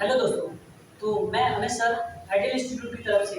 Hello दोस्तों, तो मैं अमित सर आइडियल इंस्टीट्यूट की तरफ से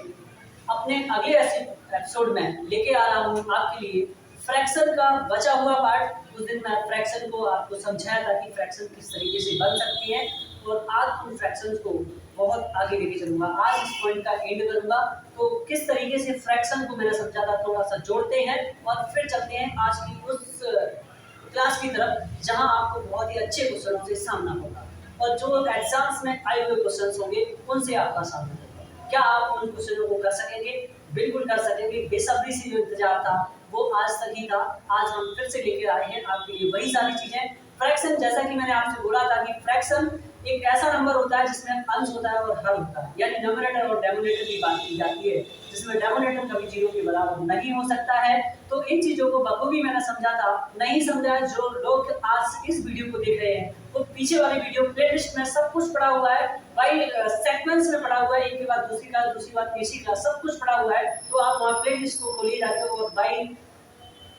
अपने अगले एपिसोड में लेके आ रहा हूँ आपके लिए फ्रैक्शन का बचा हुआ पार्ट। उस दिन मैं फ्रैक्शन को आपको समझाया था कि फ्रैक्शन किस तरीके से बन सकती है और आज उन फ्रैक्शंस को बहुत आगे लेके चलूंगा। आज इस पॉइंट का एंड करूंगा। तो किस तरीके से फ्रैक्शन को मैंने समझा था थोड़ा सा जोड़ते हैं और फिर चलते हैं आज की उस क्लास की तरफ जहां आपको बहुत ही अच्छे क्वेश्चनों से सामना होगा और जो एग्जाम्स में आए हुए क्वेश्चंस होंगे उनसे आपका सामना होगा। क्या आप उन क्वेश्चनों को कर सकेंगे? बिल्कुल कर सकेंगे। बेसब्री से जो इंतजार था वो आज तक ही था। आज हम फिर से लेकर आए हैं आपके लिए वही सारी चीजें। फ्रैक्शन, जैसा कि मैंने आपसे बोला था कि फ्रैक्शन एक ऐसा नंबर होता है जिसमें अंश होता है और हर होता है, यानी न्यूमरेटर और डिनोमिनेटर की बात की जाती है, जिसमें डिनोमिनेटर कभी जीरो के बराबर नहीं हो सकता है। तो इन चीजों को बखूबी मैंने समझा था। नहीं समझा जो लोग आज इस वीडियो को देख रहे हैं वो पीछे वाली वीडियो प्लेलिस्ट में सब कुछ पड़ा हुआ है भाई, सेगमेंट्स में पड़ा हुआ है, एक के बाद दूसरी क्लास, दूसरी बात तीसरी क्लास, सब कुछ पड़ा हुआ है। तो आप वहाँ प्लेलिस्ट को खोलिए जाके और भाई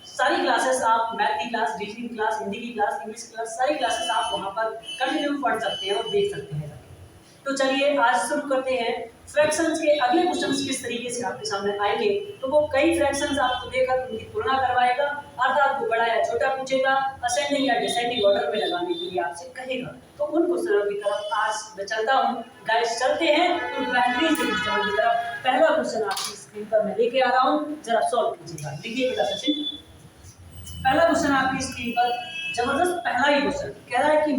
सारी क्लासेस आप मैथ की क्लास, रीजनिंग क्लास, हिंदी की क्लास, इंग्लिश की क्लास, सारी क्लासेस आप वहाँ पर कंटिन्यू पढ़ सकते हैं और देख सकते हैं। तो चलिए आज शुरू करते हैं। फ्रैक्शंस के अगले क्वेश्चंस किस तरीके से आपके सामने आएंगे, तो वो कई फ्रैक्शंस आपको देकर उनकी तुलना करवाएगा, अर्थात वो बड़ा या छोटा पूछेगा, असेंडिंग या डिसेंडिंग ऑर्डर में लगाने के लिए आपसे कहेगा। तो उन क्वेश्चनों की तरफ आज मैं चलता हूँ। गाइस चलते हैं उन बेहतरीन से क्वेश्चनों की तरफ। पहला क्वेश्चन आपकी स्क्रीन पर मैं लेके आ रहा हूँ, जरा सॉल्व कीजिएगा। लिखिए बेटा सचिन। पहला क्वेश्चन आपकी स्क्रीन पर जबरदस्त पहला ही क्वेश्चन कह रहा है कि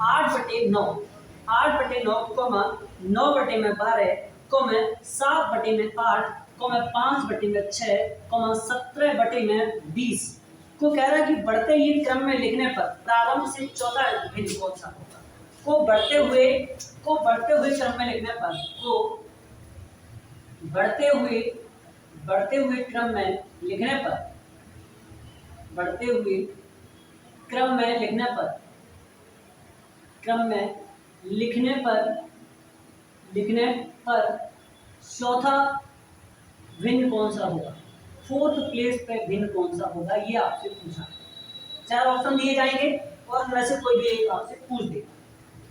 8/9 8/9 कोमा 9/12 कोमा 7/8 कोमा 5/6 कोमा 17/20 को कह रहा है कि बढ़ते ही क्रम में लिखने पर प्रारंभ से चौथा भिन्न कौन सा होगा। को बढ़ते हुए क्रम में लिखने पर बढ़ते हुए क्रम में लिखने पर बढ़ते हुए क्रम में लिखने पर चौथा भिन्न कौन सा होगा, फोर्थ प्लेस पे भिन्न कौन सा होगा, ये आपसे पूछा। चार ऑप्शन दिए जाएंगे और उनमें से कोई भी एक आपसे पूछ दे।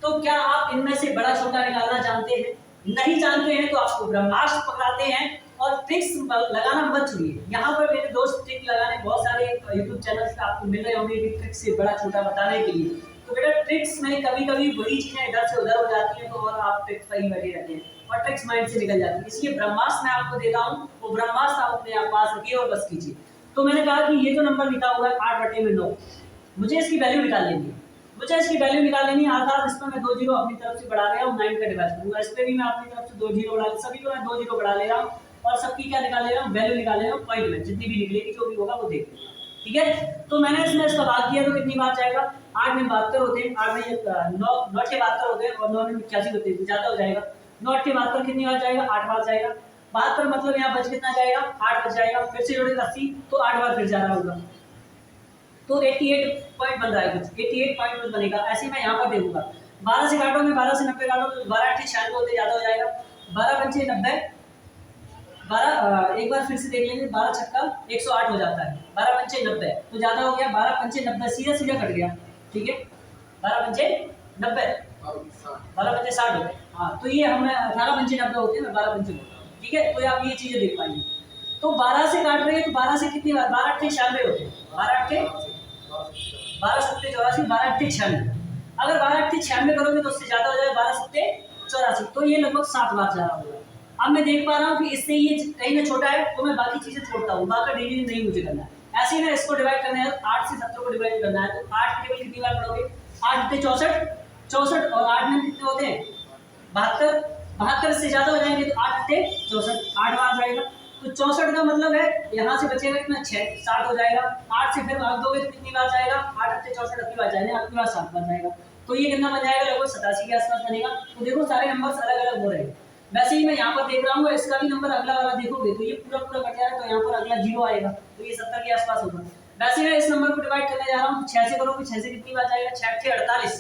तो क्या आप इनमें से बड़ा छोटा निकालना जानते हैं? नहीं जानते हैं तो आपको ब्रह्मास्त्र पकड़ाते हैं और ट्रिक्स लगाना मत छूइए। यहाँ पर मेरे दोस्त ट्रिक लगाने बहुत सारे यूट्यूब चैनल्स पे आपको मिल रहे होंगे कि ट्रिक्स से बड़ा छोटा बताने के लिए। तो बेटा ट्रिक्स में कभी कभी वही चीजें इधर से उधर हो जाती हैं, तो और आप ट्रिक्स पर ही बैठे रहते हैं और ट्रिक्स माइंड से निकल जाती है। इसलिए ब्रह्मास्त्र मैं आपको दे रहा हूँ, वो ब्रह्मास्त्र आप अपने आप पास रखिए और बस कीजिए। तो मैंने कहा कि ये जो नंबर लिखा हुआ है 8/9, मुझे इसकी वैल्यू निकाल लेनी है। अर्थात इसमें मैं 2 जीरो अपनी तरफ से बढ़ा रहा हूँ, 9 का डिवाइड करूंगा। इस पे भी मैं अपनी तरफ से 2 जीरो बढ़ा, सभी को मैं 2 जीरो बढ़ा ले रहा हूँ और सबकी क्या निकाल ले रहा हूँ, वैल्यू निकाल ले रहा हूँ। पॉइंट में जितनी भी निकलेगी जो भी होगा वो देख लेंगे, ठीक है। तो मैंने इसमें इसका भाग किया तो कितनी बार जाएगा, 8 में 72 होते हैं, 8 में 9 9 के 72 होते हैं और 9 में 85 होते हैं, ज्यादा हो जाएगा। 9 के 72 कितनी बार जाएगा, 8 बार जाएगा। 72 मतलब यहाँ बच कितना जाएगा, 8 बच जाएगा। फिर से जोड़ेगा 80 तो 8 बार फिर जा रहा होगा, तो 88 पॉइंट बन रहा है, कुछ 88 पॉइंट बनेगा। ऐसे मैं यहाँ पर देखूंगा, 12 से काटोगे, 12 से 90 काटोगे, 12 8 96 होते ज्यादा हो जाएगा। 12 पंचे 90, 12 एक बार फिर से देख लेंगे, 12 छक्का 108 हो जाता है, 12 पंचे 90 तो ज्यादा हो गया, 12 पंचे 90 सीधा सीधा कट गया, ठीक है। 12 पंचे 90, 12 पंचे 60 होते हैं, हाँ। तो ये हमें 18 पंचे 90 होते हैं, 12 पंचे बोलता हूँ, ठीक है। तो आप ये चीजें देख पाएंगे। तो 12 से काट रहे हैं तो 12 से कितनी बार, 12 8 96 होते हैं, 12 8 12 7 84, 12 8 96। अगर 12 8 96 करोगे तो उससे ज्यादा हो जाएगा, 12 7 84, तो ये लगभग 7 बार जा रहा होगा। अब मैं देख पा रहा हूँ कि इससे ये कहीं ना छोटा है तो मैं बाकी चीजें छोड़ता हूँ, बाकी डिवीजन नहीं मुझे करना है। ऐसे ही ना इसको डिवाइड करना है, 8 से 70 को डिवाइड करना है, तो 8 के टेबल कितनी बार पढ़ोगे, 8 8 64 और 8 में कितने होते हैं, 72 72 से ज्यादा हो जाएंगे तो 8 8 64 8 बार जाएगा। तो 64 का मतलब है यहाँ से बचेगा कितना, 6 60 हो जाएगा। 8 से फिर भाग दोगे तो कितनी बार जाएगा, 8 8 64 अगली बार जाएगा, अगली बार 7 बार जाएगा। तो ये कितना बन जाएगा, लगभग 87 के आसपास बनेगा। तो देखो सारे नंबर अलग अलग हो रहे हैं। वैसे ही मैं यहाँ पर देख रहा हूँ, इसका भी नंबर अगला वाला देखोगे तो ये पूरा पूरा कट जाएगा, तो यहाँ पर अगला 0 आएगा, तो ये 70 के आसपास होगा। वैसे मैं इस नंबर को डिवाइड करने जा रहा हूँ, 6 से करोगे, 6 से कितनी बार जाएगा, 6 6 48,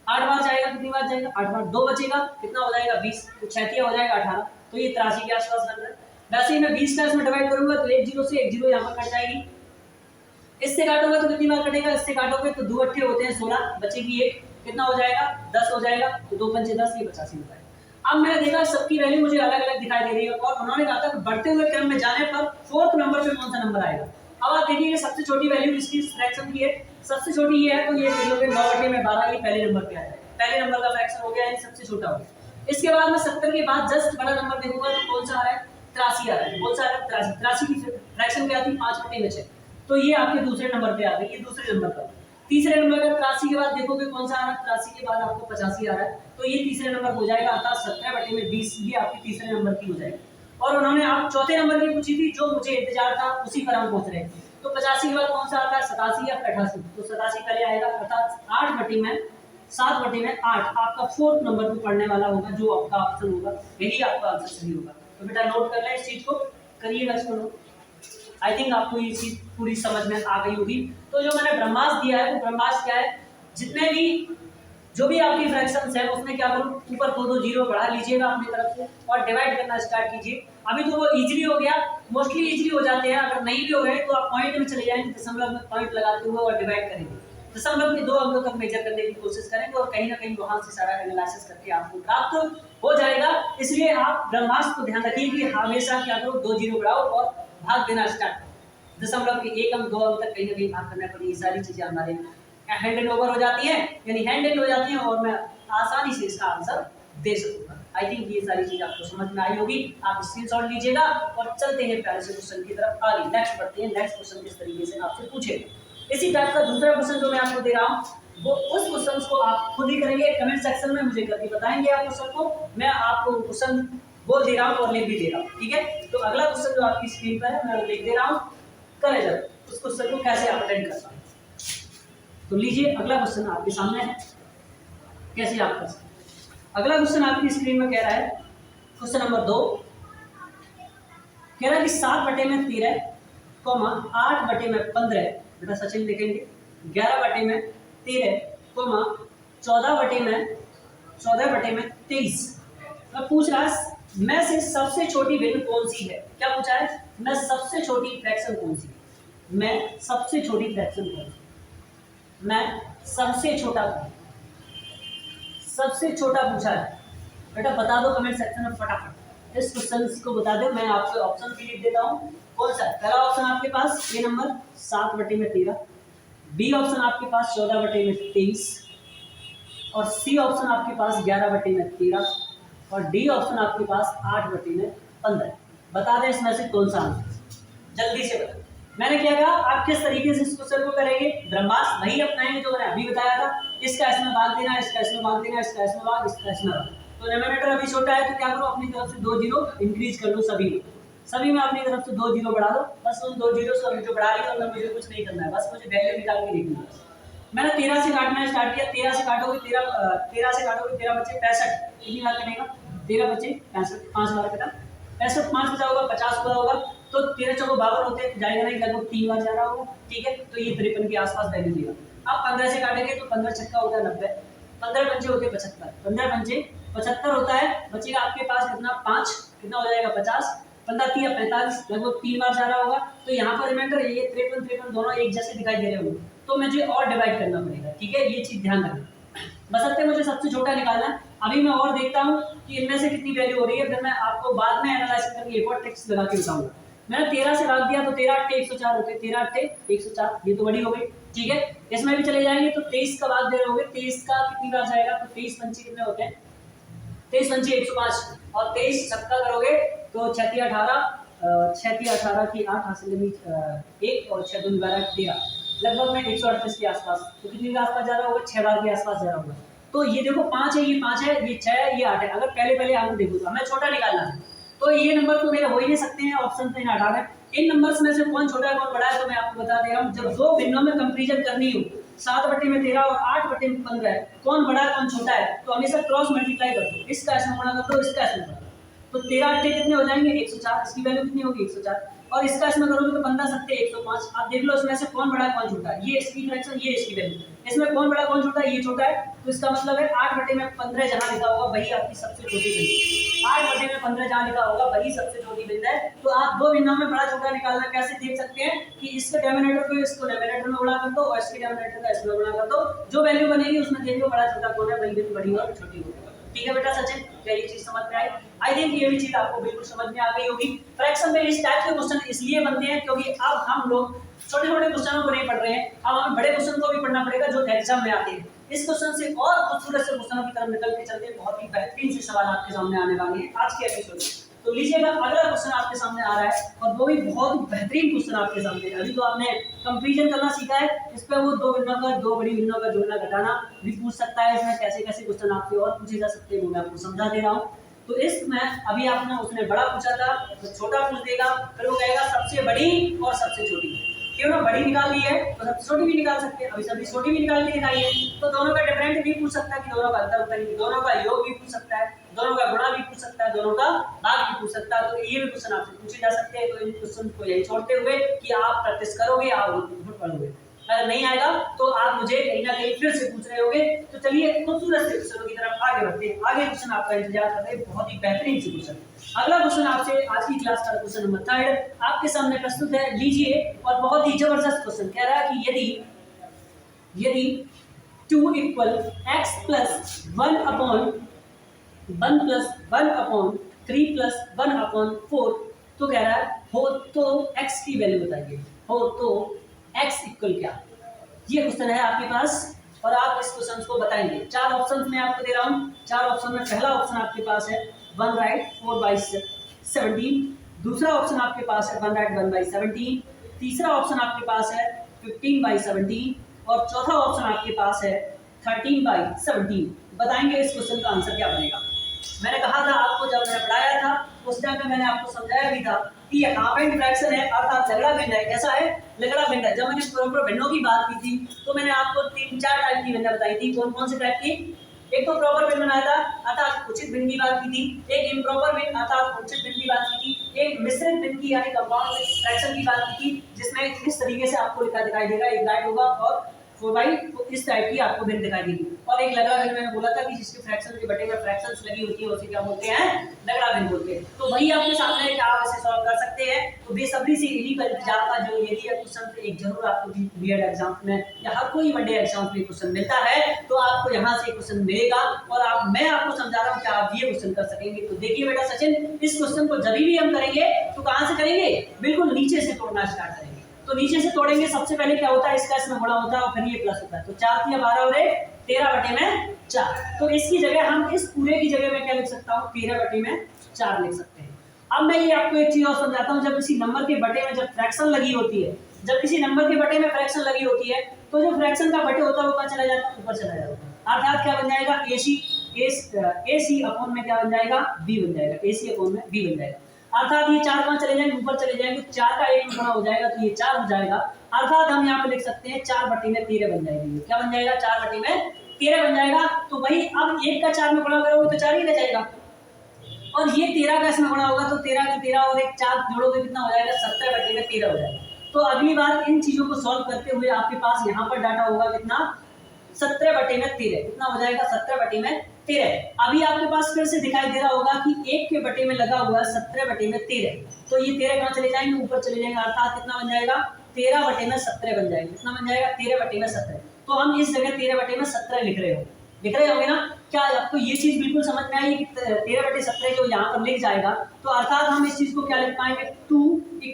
8 बार जाएगा, कितनी बार जाएगा, 8 बार। 2 बचेगा, कितना हो जाएगा, 20, तो 6 हो जाएगा 18, तो ये 83 के आसपास बन रहा है। वैसे ही मैं 20 का इसमें डिवाइड करूंगा तो 1 0 से 1 0 यहाँ पर कट जाएगी। इससे काटोगे तो कितनी बार कटेगा, इससे काटोगे तो 2 8 होते हैं 16, बचेगी 1, कितना हो जाएगा 10 हो जाएगा, तो 2 पंचे 10, ये 85 होता है। अब मैंने देखा सबकी वैल्यू मुझे अलग अलग दिखाई दे रही है और उन्होंने कहा था कि बढ़ते हुए क्रम में जाने पर 4th नंबर पे कौन सा नंबर आएगा। अब आप देखिए ये सबसे छोटी वैल्यू इसकी फ्रैक्शन की है, सबसे छोटी ये है, तो ये देख लोगे 9/12 ये पहले नंबर पे आ जाएगा, पहले नंबर का फ्रैक्शन हो गया, यानी सबसे छोटा हो गया। इसके बाद में 70 के बाद जस्ट बड़ा नंबर देखूंगा तो कौन सा आ रहा है 83 आ रहा है, कौन सा आ रहा है 83, 83 की फ्रैक्शन क्या थी 5/6, तो ये आपके दूसरे नंबर पे आ गई, ये दूसरे नंबर पर। तीसरे नंबर का 83 के बाद देखोगे कौन सा आ रहा है, 83 के बाद आपको 85 आ रहा है, तो ये तीसरे नंबर हो जाएगा, अर्थात 17/20 ये आपकी तीसरे नंबर की हो जाएगी। और उन्होंने आप चौथे नंबर की पूछी थी, जो मुझे इंतजार था उसी पर हम पहुंच रहे हैं। तो 85 के बाद कौन सा आता है 87 या 88, तो 87 पहले आएगा, अर्थात 7/8 आपका 4th नंबर पे पढ़ने वाला होगा, जो आपका ऑप्शन होगा, यही आपका आंसर सही होगा। तो बेटा नोट कर लें इस चीज को, करिएगा इसको नोट। आई थिंक आपको ये चीज पूरी समझ में आ गई होगी। तो जो मैंने ब्रह्मास्त्र दिया है, वो ब्रह्मास्त्र क्या है, जितने भी जो भी आपकी फ्रैक्शंस है उसमें क्या करो, ऊपर 2 जीरो बढ़ा लीजिएगा अपनी तरफ से और डिवाइड करना स्टार्ट कीजिए। अभी तो वो इजीली हो गया, मोस्टली इजीली हो जाते हैं, अगर नहीं भी हो गए तो आप पॉइंट में चले जाएंगे, दशमलव में पॉइंट लगाते हुए और डिवाइड करेंगे, दशमलव के 2 अंकों तक मेजर करने की कोशिश करेंगे और कहीं ना कहीं वहां से सारा एनालिसिस करके आपको प्राप्त हो जाएगा। इसलिए आप ब्रह्मास्त्र को ध्यान रखिए कि हमेशा क्या करो 2 जीरो बढ़ाओ और भाग देना स्टार्ट, दशमलव के 1 अंक 2 अंक तक कहीं ना कहीं भाग करना पड़ेगी। सारी चीजें हमारे हैंड एंड ओवर हो जाती हैं, यानी हैंड एंड हो जाती हैं और मैं आसानी से इसका आंसर दे सकूंगा। आई थिंक ये सारी चीज आपको समझ में आई होगी। आप स्क्रीनशॉट लीजिएगा और चलते हैं प्यारे से क्वेश्चन की तरफ आगे। नेक्स्ट बढ़ते हैं, नेक्स्ट क्वेश्चन किस तरीके से आपसे पूछेगा। इसी टाइप का दूसरा क्वेश्चन जो मैं आपको दे रहा हूँ, वो उस क्वेश्चन को आप खुद ही करेंगे, कमेंट सेक्शन में मुझे करके बताएंगे आप क्वेश्चन को, मैं आपको क्वेश्चन बोल दे रहा हूँ और लिख भी दे रहा हूँ, ठीक है। तो अगला क्वेश्चन जो आपकी स्क्रीन पर है मैं लिख दे रहा हूँ, करें जब उस क्वेश्चन को कैसे आप अटेंड करना है। तो लीजिए अगला क्वेश्चन आपके सामने है, कैसे आप कर सकते हैं। अगला क्वेश्चन आपकी स्क्रीन में कह रहा है, क्वेश्चन नंबर 2 कह रहा है कि 7/13 कॉमा 8/15, बेटा सचिन लिखेंगे 11/13 कॉमा 14/23। अब पूछ रहा है मैं से सबसे छोटी वैल्यू कौन सी है, क्या पूछा है, मैं सबसे छोटी फ्रैक्शन कौन सी है, मैं सबसे छोटी फ्रैक्शन कौन सी, मैं सबसे छोटा पूछा है। बेटा बता दो कमेंट सेक्शन में फटाफट, इस क्वेश्चन को बता दो। मैं आपको ऑप्शन भी लिख देता हूँ, कौन सा पहला ऑप्शन आपके पास ए नंबर 7/13, बी ऑप्शन आपके पास 14/23 और सी ऑप्शन आपके पास 11/13 और डी ऑप्शन आपके पास 8/15। बता दें इसमें से कौन सा आंसर, जल्दी से बता। मैंने क्या कहा, आप किस तरीके से इस क्वेश्चन को करेंगे, ब्रह्मास्त्र नहीं अपनाएंगे जो मैंने अभी बताया था, इसका इसमें भाग देना, इसका इसमें भाग देना, इसका इसमें भाग, इसका इसमें भाग। तो न्यूमरेटर अभी छोटा है तो क्या करो, अपनी तरफ से 2 जीरो इंक्रीज कर लो, सभी में अपनी तरफ से 2 जीरो बढ़ा दो, बस उन 2 जीरो से जो बढ़ा लिया उनमें मुझे कुछ नहीं करना है, बस मुझे वैल्यू निकाल के देखना है। मैंने 13 से काटना स्टार्ट किया, 13 से काटोगे 13 बचे 65, कितनी बार करेगा 13 बचे 65, 5 बार कटा 65, 5 बचा होगा 50 हुआ होगा, तो 13 चौको 52 होते हैं, जाएगा नहीं, लगभग 3 बार जा रहा होगा, ठीक है। तो ये 53 के आसपास वैल्यू देगा। अब 15 से काटेंगे तो 15 छक्का होता है 90, 15 पंचे होते हैं 75, 15 पंचे 75 होता है, बचेगा आपके पास कितना 5, कितना हो जाएगा 50, 15 3 45, लगभग 3 बार जा रहा होगा। तो यहाँ पर रिमाइंडर ये 53 दोनों एक जैसे दिखाई दे रहे होंगे, तो मुझे और डिवाइड करना पड़ेगा, ठीक है, ये चीज ध्यान रखना। बशर्ते मुझे सबसे छोटा निकालना है। अभी मैं और देखता हूँ कि इनमें से कितनी वैल्यू हो रही है, फिर मैं आपको बाद में एनालाइज करके एक और टेक्स्ट लगा के बताऊंगा। मैंने 13 से भाग दिया तो 13 8 104 होते, 13 8 104, ये तो बड़ी हो गई, ठीक है। इसमें भी चले जाएंगे तो 23 का भाग दे रहे होगे, 23 का कितनी बार जाएगा, तो 23 पंचे कितने होते हैं, 23 पंचे 105 और 23 छक्का करोगे तो 36 18 की 8 हासिल में 1 और 6 2 12 13, लगभग में 138 के आसपास, तो कितनी के आसपास जा रहा होगा, 6 बार के आसपास जा रहा होगा। तो ये देखो 5 है, ये 5 है, ये 6 है, ये 8 है। अगर पहले आपको देखो तो हमें छोटा निकालना है, तो ये नंबर तो मेरे हो ही नहीं सकते हैं, ऑप्शन से हटा दें। इन नंबर्स में से कौन छोटा है कौन बड़ा है, तो मैं आपको बता दे रहा हूँ। जब 2 भिन्नों में कंपैरिजन करनी हो, 7/13 और 8/15 है, कौन बड़ा है कौन छोटा है, तो हमेशा क्रॉस मल्टीप्लाई कर दो, इसका इसमें गुणा कर दो, इसका इसमें कर दो, तो 13 8 कितने हो जाएंगे 104, इसकी वैल्यू कितनी होगी 104, और इसका इसमें करोगे तो 15 7 105। आप देख लो इसमें से कौन बड़ा है कौन छोटा है, ये इसकी फ्रैक्शन ये इसकी वैल्यू, इसमें कौन बड़ा कौन छोटा, ये छोटा है, तो इसका मतलब है 8/15 जहाँ लिखा होगा वही आपकी सबसे छोटी बिंदु, 8/15 जहाँ लिखा होगा वही सबसे छोटी बिंदु है। तो आप दो बिंदुओं में बड़ा छोटा निकालना कैसे देख सकते हैं कि इसके डिनोमिनेटर को इसको डिनोमिनेटर में गुणा कर दो और इसके डिनोमिनेटर को इसमें गुणा कर दो, जो वैल्यू बनेगी उसमें देख लो बड़ा छोटा कौन है, वही बिंदु बड़ी और छोटी होगी। ठीक है बेटा सचिन, क्या ये चीज समझ में आई? आई थिंक ये भी चीज आपको बिल्कुल समझ में आ गई होगी। फ्रैक्शन में इस टाइप के क्वेश्चन इसलिए बनते हैं क्योंकि अब हम लोग छोटे छोटे क्वेश्चनों को नहीं पढ़ रहे हैं, अब हमें बड़े क्वेश्चन को भी पढ़ना पड़ेगा जो एग्जाम में आते हैं। इस क्वेश्चन से और खूबसूरत से क्वेश्चनों की तरफ निकल के चलते बहुत ही बेहतरीन से सवाल आपके सामने आने वाले हैं आज के एपिसोड में। तो लीजिएगा अगला क्वेश्चन आपके सामने आ रहा है और वो भी बहुत बेहतरीन क्वेश्चन आपके सामने। अभी तो आपने कंपैरिजन करना सीखा है, इस पर वो दो बड़ी बिंदुओं का जोड़ना घटाना भी पूछ सकता है। इसमें कैसे कैसे क्वेश्चन आपसे और पूछे जा सकते हैं वो मैं आपको समझा दे रहा हूँ। तो इसमें अभी आपने उसने बड़ा पूछा था तो छोटा पूछ देगा, फिर वो कहेगा सबसे बड़ी और सबसे छोटी। क्यों ना बड़ी निकाल ली है तो सबसे छोटी भी निकाल सकते हैं, अभी सबसे छोटी भी निकाल के दिखाई है। तो दोनों का डिफरेंट भी पूछ सकता है कि दोनों का अंतर बताइए, दोनों का योग भी पूछ सकता है, दोनों का गुणा भी पूछ सकता है, दोनों का भाग भी पूछ सकता है। तो ये भी क्वेश्चन आपसे पूछे जा सकते हैं। तो इन क्वेश्चन को यही छोड़ते हुए कि आप प्रैक्टिस करोगे, आप पढ़ोगे, अगर नहीं आएगा तो आप मुझे कहीं ना कहीं फिर से पूछ रहे होगे। तो चलिए खूबसूरत से क्वेश्चनों की तरफ आगे बढ़ते हैं। आगे क्वेश्चन आपका इंतजार कर रहे हैं, बहुत ही बेहतरीन से क्वेश्चन। अगला क्वेश्चन आपसे आज की क्लास का क्वेश्चन नंबर 3 आपके सामने प्रस्तुत है, लीजिए। और बहुत ही जबरदस्त क्वेश्चन कह रहा है कि यदि 2 = x + 1/1 + 1/3 + 1/4 तो कह रहा है हो तो x की वैल्यू बताइए, हो तो x इक्वल क्या। ये क्वेश्चन है आपके पास और आप इस क्वेश्चन को बताएंगे। 4 ऑप्शन मैं आपको दे रहा हूँ। 4 ऑप्शन में पहला ऑप्शन आपके पास है 1 राइट 4/17, दूसरा ऑप्शन आपके पास है 1 राइट 1/17, तीसरा ऑप्शन आपके पास है 15/17 और चौथा ऑप्शन आपके पास है 13/17। बताएंगे इस क्वेश्चन का आंसर क्या बनेगा। मैंने कहा था आपको, जब मैंने पढ़ाया था उस टाइम में मैंने आपको समझाया भी था कि ये हाफ-एंड फ्रैक्शन है अर्थात लगड़ा भिन्न है। कैसा है? लगड़ा भिन्न है। जब मैंने प्रॉपर भिन्नों की बात की थी तो मैंने आपको 3-4 टाइप की भिन्न बताई थी। कौन कौन से टाइप की? एक तो प्रॉपर भिन्न बनाया था अर्थात उचित भिन्न की बात की थी, एक इम्प्रॉपर भिन्न अर्थात उचित भिन्न की बात की थी, एक मिश्रित भिन्न की यानी कंपाउंड फ्रैक्शन की बात की थी, जिसमें इस तरीके से आपको लिखा दिखाई देगा, एक राइट होगा और 4/, तो इस टाइप की आपको भिन्न दिखाई देगी। और एक लगड़ा भिन्न मैंने बोला था कि जिसके फ्रैक्शन के बटे में फ्रैक्शंस लगी होती है उसे क्या बोलते हैं? लगड़ा भिन्न बोलते हैं। तो वही आपके सामने है कि आप इसे सॉल्व कर सकते हैं। तो बेसब्री से इन्हीं का इंतजार था जो यदि क्वेश्चन एक जरूर आपको बीएड एग्जाम में या हर कोई वनडे एग्जाम में क्वेश्चन मिलता है तो आपको यहाँ से क्वेश्चन मिलेगा और मैं आपको समझा रहा हूँ कि आप ये क्वेश्चन कर सकेंगे। तो देखिए बेटा सचिन, इस क्वेश्चन को जब भी हम करेंगे तो कहाँ से करेंगे? बिल्कुल नीचे से तोड़ना स्टार्ट करेंगे। तो नीचे से तोड़ेंगे, सबसे पहले क्या होता है? इसका इसमें गुणा होता है और फिर ये प्लस होता है। तो 4 × 12 और 13/4। तो इसकी जगह हम इस पूरे की जगह में क्या लिख सकता हूँ? 13/4 लिख सकते हैं। अब मैं ये आपको एक चीज और समझाता हूँ। जब किसी नंबर के बटे में जब फ्रैक्शन लगी होती है, जब किसी नंबर के बटे में फ्रैक्शन लगी होती है तो जो फ्रैक्शन का बटे होता है वो कहाँ चला जाता है? ऊपर चला जाता है। अर्थात क्या बन जाएगा? AC अपॉन में क्या बन जाएगा? B बन जाएगा। AC अपॉन में B बन जाएगा। अर्थात ये 4 कहाँ चले जाएंगे? ऊपर चले जाएंगे। 4 का 1 में गुणा हो जाएगा तो ये 4 हो जाएगा। अर्थात हम यहाँ पे लिख सकते हैं 4/13 बन जाएगी। क्या बन जाएगा? 4/13 बन जाएगा। तो वही अब 1 का 4 में गुणा करोगे तो 4 ही रह जाएगा और ये 13 का इसमें गुणा होगा तो 13 का 13 और एक 4 जोड़ोगे कितना हो जाएगा? 17/13 हो जाएगा। तो अगली बार इन चीजों को सॉल्व करते हुए आपके पास यहाँ पर डाटा होगा कितना? 17/13। कितना हो जाएगा? 17/13। अभी आपके पास फिर से दिखाई दे रहा होगा कि 1 के बटे में लगा हुआ है 17/13। तो ये 13 कहाँ चले जाएंगे? ऊपर चले जाएंगे। अर्थात कितना बन जाएगा? 13/17 बन जाएगा। कितना बन जाएगा? 13/17। तो हम इस जगह 13/17 लिख रहे होंगे ना। क्या आपको ये चीज बिल्कुल समझ में आई कि 13/17 जो यहाँ पर लिख जाएगा तो अर्थात हम इस चीज को क्या लिख पाएंगे? 2 =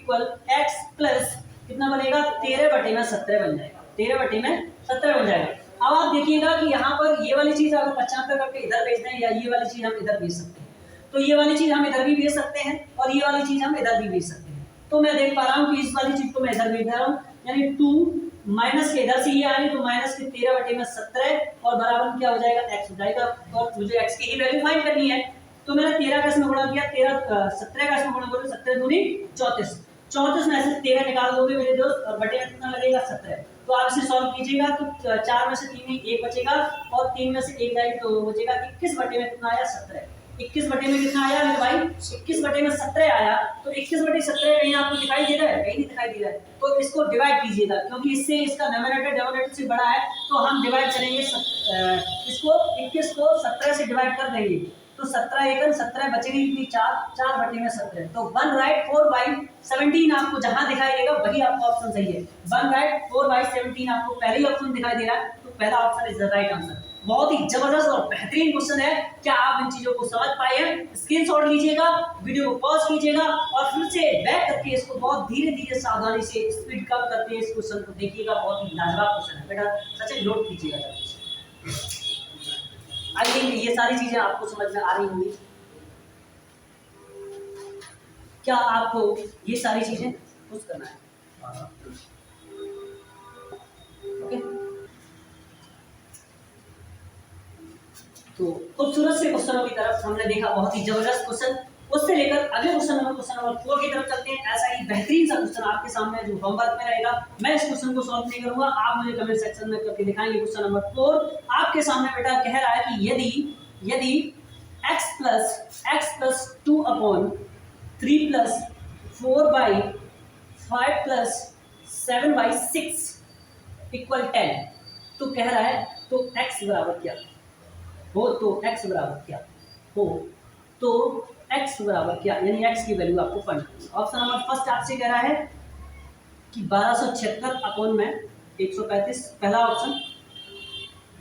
x प्लस कितना बनेगा? 13/17 बन जाएगा। 13/17 बन जाएगा। अब आप देखिएगा कि यहाँ पर ये वाली चीज अगर 75 करके इधर भेज दें या ये वाली चीज हम इधर भेज सकते हैं, तो ये वाली चीज हम इधर भी भेज सकते हैं और ये वाली चीज हम इधर भी भेज सकते हैं। तो मैं देख पा रहा हूँ कि इस वाली चीज को मैं इधर भेज रहा हूँ, यानी 2 माइनस के इधर से ये आएगी तो माइनस के 13/17 और बराबर क्या हो जाएगा? x हो जाएगा। और मुझे x की ही वैल्यू फाइंड करनी है तो मैंने 13 का इसमें गुणा किया, 17 का इसमें गुणा करोगे 17 दूनी 34। 34 में से 13 निकाल दोगे मेरे दोस्त और बटे में कितना लगेगा? 17। तो आप इसे सॉल्व कीजिएगा तो 4 में से 3 1 बचेगा और 3 में से 1 जाएगी तो बचेगा 21 बटे में कितना आया? 17। 21 बटे में कितना आया मेरे भाई? 21 बटे में 17 आया। तो 21 बटे 17 कहीं आपको दिखाई दे रहा है? कहीं नहीं दिखाई दे रहा है। तो इसको डिवाइड कीजिएगा, क्योंकि इससे इसका डिनोमिनेटर डिनोमिनेटर से बड़ा है, तो हम डिवाइड करेंगे इसको 21 को 17 से डिवाइड कर देंगे। तो 17 एकन 17 बचेगी कितनी? 4, 4 बटे में 17। तो 1 राइट 4/17 आपको जहां दिखाई देगा वही आपका ऑप्शन सही है। 1 राइट 4/17 आपको पहले ही ऑप्शन दिखाई दे रहा है, तो पहला option is the right answer. बहुत ही जबरदस्त और बेहतरीन क्वेश्चन है। क्या आप इन चीजों को समझ पाए हैं? स्क्रीनशॉट लीजिएगा, वीडियो को पॉज कीजिएगा और फिर से बैक करके इसको बहुत धीरे धीरे सावधानी से स्पीड कम करके इस क्वेश्चन को देखिएगा। बहुत ही लाजवाब क्वेश्चन है बेटा, सचिन नोट कीजिएगा। आई थिंक ये सारी चीजें आपको समझ में आ रही होंगी। क्या आपको ये सारी चीजें कुछ करना है? ओके, तो खूबसूरत से क्वेश्चनों की तरफ हमने देखा, बहुत ही जबरदस्त क्वेश्चन। उससे लेकर अगले क्वेश्चन नंबर 4 की तरफ चलते हैं। ऐसा ही बेहतरीन सा क्वेश्चन आपके सामने जो होमवर्क में रहेगा। मैं इस क्वेश्चन को सॉल्व नहीं करूंगा, आप मुझे कमेंट सेक्शन में करके दिखाएंगे। क्वेश्चन नंबर 4 आपके सामने बेटा कह रहा है कि यदि x plus 2/3 plus 4/5 plus 7/6 equal 10, तो कह रहा है तो x बराबर क्या हो? तो x बराबर क्या हो? तो x बराबर क्या, यानी x की वैल्यू आपको फाइंड करनी है। ऑप्शन नंबर फर्स्ट आपसे कह रहा है कि 1276/135, पहला ऑप्शन।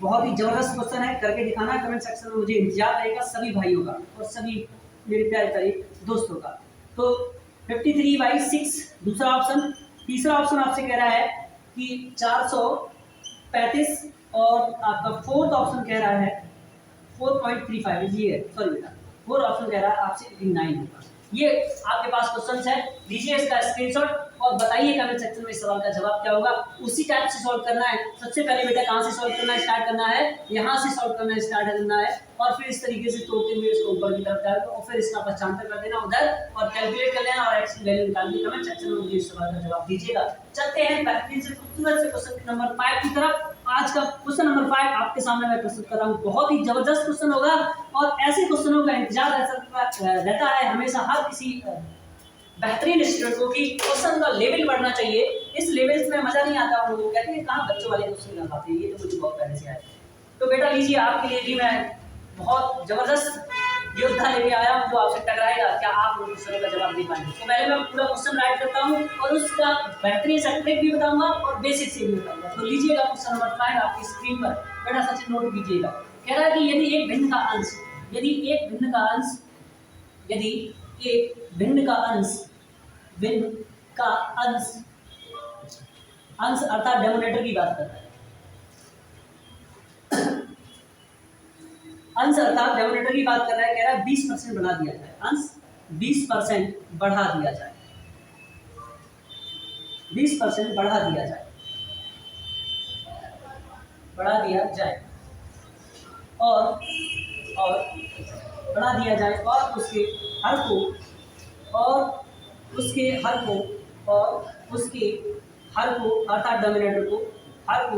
बहुत ही जबरदस्त क्वेश्चन है, करके दिखाना है कमेंट सेक्शन में, मुझे इंतजार रहेगा सभी भाइयों का और सभी मेरे प्यारे प्यारे दोस्तों का। तो 53/6 दूसरा ऑप्शन। तीसरा ऑप्शन आपसे कह रहा है कि 435 और आपका फोर्थ ऑप्शन कह रहा है 4.35, ये सॉरी बेटा, फोर्थ ऑप्शन कह रहा है आपसे 9 होगा। ये आपके पास क्वेश्चन है, लीजिए इसका स्क्रीनशॉट और बताइए कमेंट सेक्शन में इस सवाल का जवाब क्या होगा। उसी टाइप से सॉल्व करना है। सबसे पहले बेटा कहाँ से सॉल्व करना स्टार्ट करना है? यहाँ से सॉल्व करना स्टार्ट करना है और फिर इस तरीके से तोड़ते हुए इसको ऊपर की तरफ जाएगा और फिर इसका पक्षांतर कर देना उधर और कैलकुलेट कर लेना और x की वैल्यू निकाल के कमेंट सेक्शन में मुझे इस सवाल का जवाब दीजिएगा। चलते हैं बेहतरीन से खूबसूरत से क्वेश्चन नंबर 5 की तरफ। आज का क्वेश्चन नंबर 5 आपके सामने मैं प्रस्तुत कर रहा हूँ। बहुत ही जबरदस्त क्वेश्चन होगा और ऐसे क्वेश्चनों का इंतजार रहता है हमेशा हर किसी बेहतरीन स्टूडेंट को कि क्वेश्चन का लेवल बढ़ना चाहिए। इस लेवल में मजा नहीं आता, हम लोग कहते हैं कहाँ बच्चों वाले क्वेश्चन कर पाते हैं, ये तो मुझे बहुत पहले से आया। तो बेटा लीजिए, आपके लिए भी मैं बहुत जबरदस्त योद्धा लेके आया हूँ जो आपसे टकराएगा। क्या आप लोग क्वेश्चन का जवाब दे पाएंगे? तो पहले मैं पूरा क्वेश्चन राइट करता हूँ और उसका बेहतरीन सा ट्रिक भी बताऊंगा और बेसिक से भी बताऊंगा। तो लीजिएगा क्वेश्चन नंबर 5 आपकी स्क्रीन पर, बेटा सचिन नोट कीजिएगा। कह रहा है कि यदि एक भिन्न का अंश अंश अर्थात डेनोमिनेटर की बात कर रहा है। अंश अर्थात डेनोमिनेटर की बात कर रहा है। कह रहा है 20% बढ़ा दिया जाए, अंश 20% बढ़ा दिया जाए, 20% बढ़ा दिया जाए और बढ़ा दिया जाए और उसके हर को अर्थात डिनोमिनेटर को हर को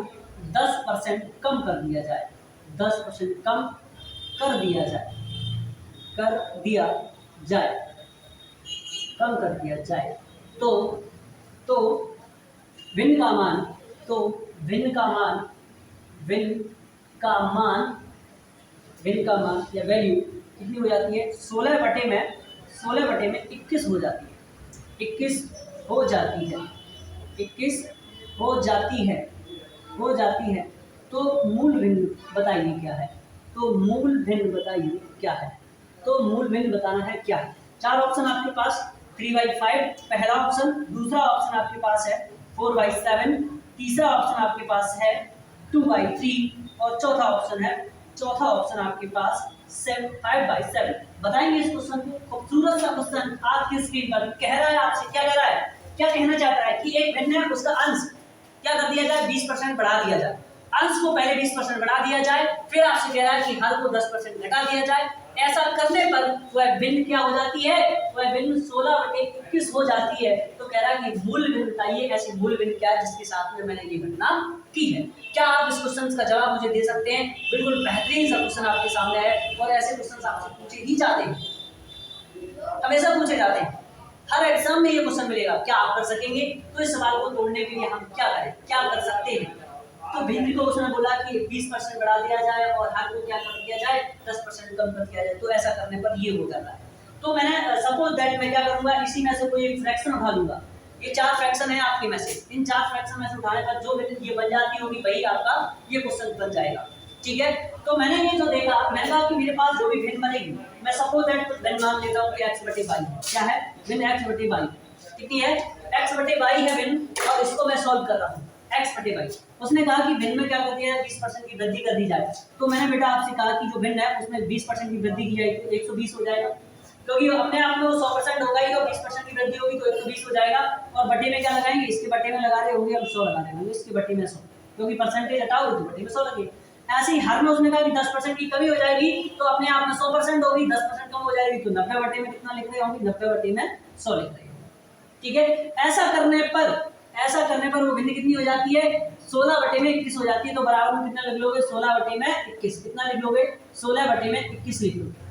10% कम कर दिया जाए, 10% कम कर दिया जाए। तो भिन्न का मान या वैल्यू कितनी हो जाती है? 16 बटे में 21 हो जाती है। 21 हो जाती है। तो मूल भिन्न बताइए क्या है? तो मूल भिन्न बताना है क्या है? 4 ऑप्शन आपके पास, 3/5 पहला ऑप्शन, दूसरा ऑप्शन आपके पास है 4/7, तीसरा ऑप्शन आपके पास है 2/3 और चौथा ऑप्शन आपके पास 5/7। बताएंगे इस क्वेश्चन को। खूबसूरत सा क्वेश्चन आपकी स्क्रीन पर कह रहा है आपसे, क्या कह रहा है, क्या कहना चाहता है कि एक भिन्न है, उसका अंश क्या कर दिया जाए? 20% बढ़ा दिया जाए। अंश को पहले 20% बढ़ा दिया जाए, फिर आपसे कह रहा है कि हर को 10% घटा दिया जाए। ऐसा करने पर वह भिन्न क्या हो जाती है, वह भिन्न 16/21 हो जाती है। तो कह रहा है कि मूल भिन्न बताइए, ऐसी मूल भिन्न क्या है जिसके साथ में मैंने ये घटना की है। क्या आप इस क्वेश्चन का जवाब मुझे दे सकते हैं? बिल्कुल बेहतरीन सा क्वेश्चन आपके सामने है और ऐसे क्वेश्चन आपसे पूछे ही जाते हैं, हमेशा पूछे जाते हैं, हर एग्जाम में ये क्वेश्चन मिलेगा। क्या आप कर सकेंगे? तो इस सवाल को तोड़ने के लिए हम क्या करें, क्या कर सकते हैं? तो भिन्न को उसने बोला कि 20% बढ़ा दिया जाए और हर को क्या कर दिया जाए, 10% कम कर दिया जाए। तो ऐसा करने पर ये हो जाता है। तो मैंने सपोज दैट मैं क्या करूंगा, इसी में से कोई एक फ्रैक्शन उठा लूंगा। ये 4 फ्रैक्शन है आपके में से, इन 4 फ्रैक्शन में से उठाने पर जो भिन्न ये बन जाती होगी वही आपका ये क्वेश्चन बन जाएगा। ठीक है, तो मैंने ये जो देखा, मैंने कहा कि मेरे पास जो भी भिन्न बनेगी, मैं सपोज दैट भिन्न मान लेता हूँ कि x/22 क्या है, भिन्न x/22 कितनी है, x/22 है भिन्न, और इसको मैं सॉल्व कर रहा हूँ x/22। उसने कहा कि भिन्न में क्या कर दिया है, 20% की वृद्धि कर दी जाए। तो मैंने बेटा आपसे कहा कि जो भिन्न है उसमें 20% की वृद्धि की जाएगी तो 120 हो जाएगा, क्योंकि अपने आप में 100% होगा ही, तो 20% की वृद्धि होगी तो 120 हो जाएगा। और बट्टे में क्या लगाएंगे, इसके बट्टे में लगा रहे होंगे हम 100 लगा रहे होंगे, इसके बट्टे में 100, क्योंकि परसेंटेज हटाओगे तो बट्टे में 100 लगे। ऐसे ही हर में उसने कहा कि 10% की कमी हो जाएगी, तो अपने आप में 100% होगी, 10% कम हो जाएगी तो 90 बटे में कितना लिख रहे होंगे, 90 बटे में 100 लिख रहे होंगे। ठीक है, ऐसा करने पर वो भिन्न कितनी हो जाती है, 16/21 हो जाती है। तो बराबर में कितना लिख लोगे, 16/21। कितना लिख लोगे, 16/21 लिख लोगे।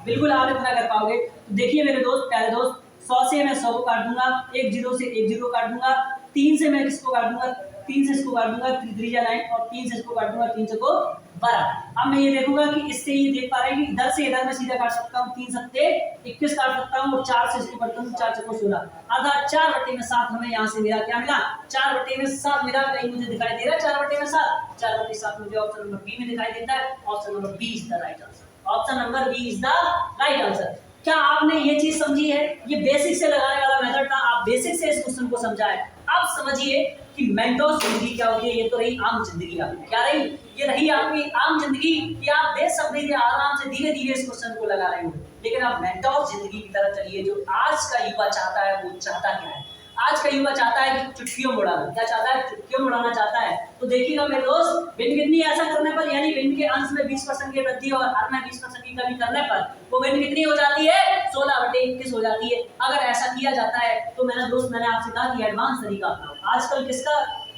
बिल्कुल आप इतना कर पाओगे। तो देखिए मेरे दोस्त, प्यारे दोस्त, 100 से मैं 100 को काट दूंगा, 1 0 से 1 0 काट दूंगा, 3 से मैं किसको काट दूंगा, 3 से इसको काट दूंगा, 3 3 9, और 3 से इसको काट दूंगा, 3 से को 12। अब मैं ये देखूंगा कि इससे ये देख पा रहे हैं कि इधर से इधर में सीधा काट सकता हूँ, 3 सत्ते 21 काट सकता हूँ, और 4 से इसको काटता हूँ, 4 चौको 16, अर्थात 4/7 हमें यहाँ से मिला। क्या मिला, 4/7 मिला। कहीं मुझे दिखाई दे रहा है 4/7? 4/7 मुझे ऑप्शन नंबर बी में दिखाई देता है। Option number B is the right answer. Option number B is the right answer. क्या आपने ये चीज समझी है? ये बेसिक से लगाने वाला मेथड था, आप बेसिक से इस क्वेश्चन को समझाए। अब समझिए कि मेंटोस जिंदगी क्या होती है। ये तो रही आम जिंदगी आपकी, क्या रही, ये रही आपकी आम जिंदगी कि आप देख सकते थे आराम से धीरे धीरे इस क्वेश्चन को लगा रहे हो। लेकिन आप मेंटोस जिंदगी की तरफ चलिए, जो आज का युवा चाहता है। वो चाहता क्या है? आज का युवा चाहता है कि चुटकियों में उड़ाना। क्या चाहता है? चुटकियों में उड़ाना चाहता है। तो देखिएगा मेरे दोस्त, भिन्न कितनी ऐसा करने पर, यानी भिन्न के अंश में 20% की वृद्धि और हर में 20% की कमी करने पर वो भिन्न कितनी हो जाती है, 16/21 हो जाती है। अगर ऐसा किया जाता है तो मैंने आपसे कहा कि एडवांस तरीका अपनाओ। आजकल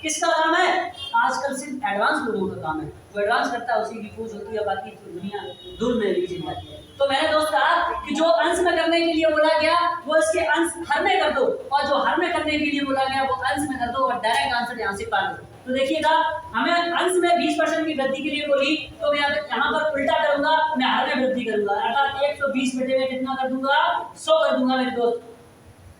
किसका काम है? आजकल सिर्फ एडवांस लोगों का काम है। जो एडवांस करता है उसी की खोज होती है, बाकी दुनिया दूर में लीजिए जाती है। तो मैंने दोस्त कहा कि जो अंश में करने के लिए बोला गया वो इसके अंश हर में कर दो, और जो हर में करने के लिए बोला गया वो अंश में कर दो, और डायरेक्ट आंसर यहाँ से पा लो। तो देखिएगा, हमें अंश में 20% की वृद्धि के लिए बोली, तो मैं यहाँ पर उल्टा करूंगा, मैं हर में वृद्धि करूंगा, अर्थात 120 बटे में कितना कर दूंगा, 100 कर दूंगा मेरे दोस्त,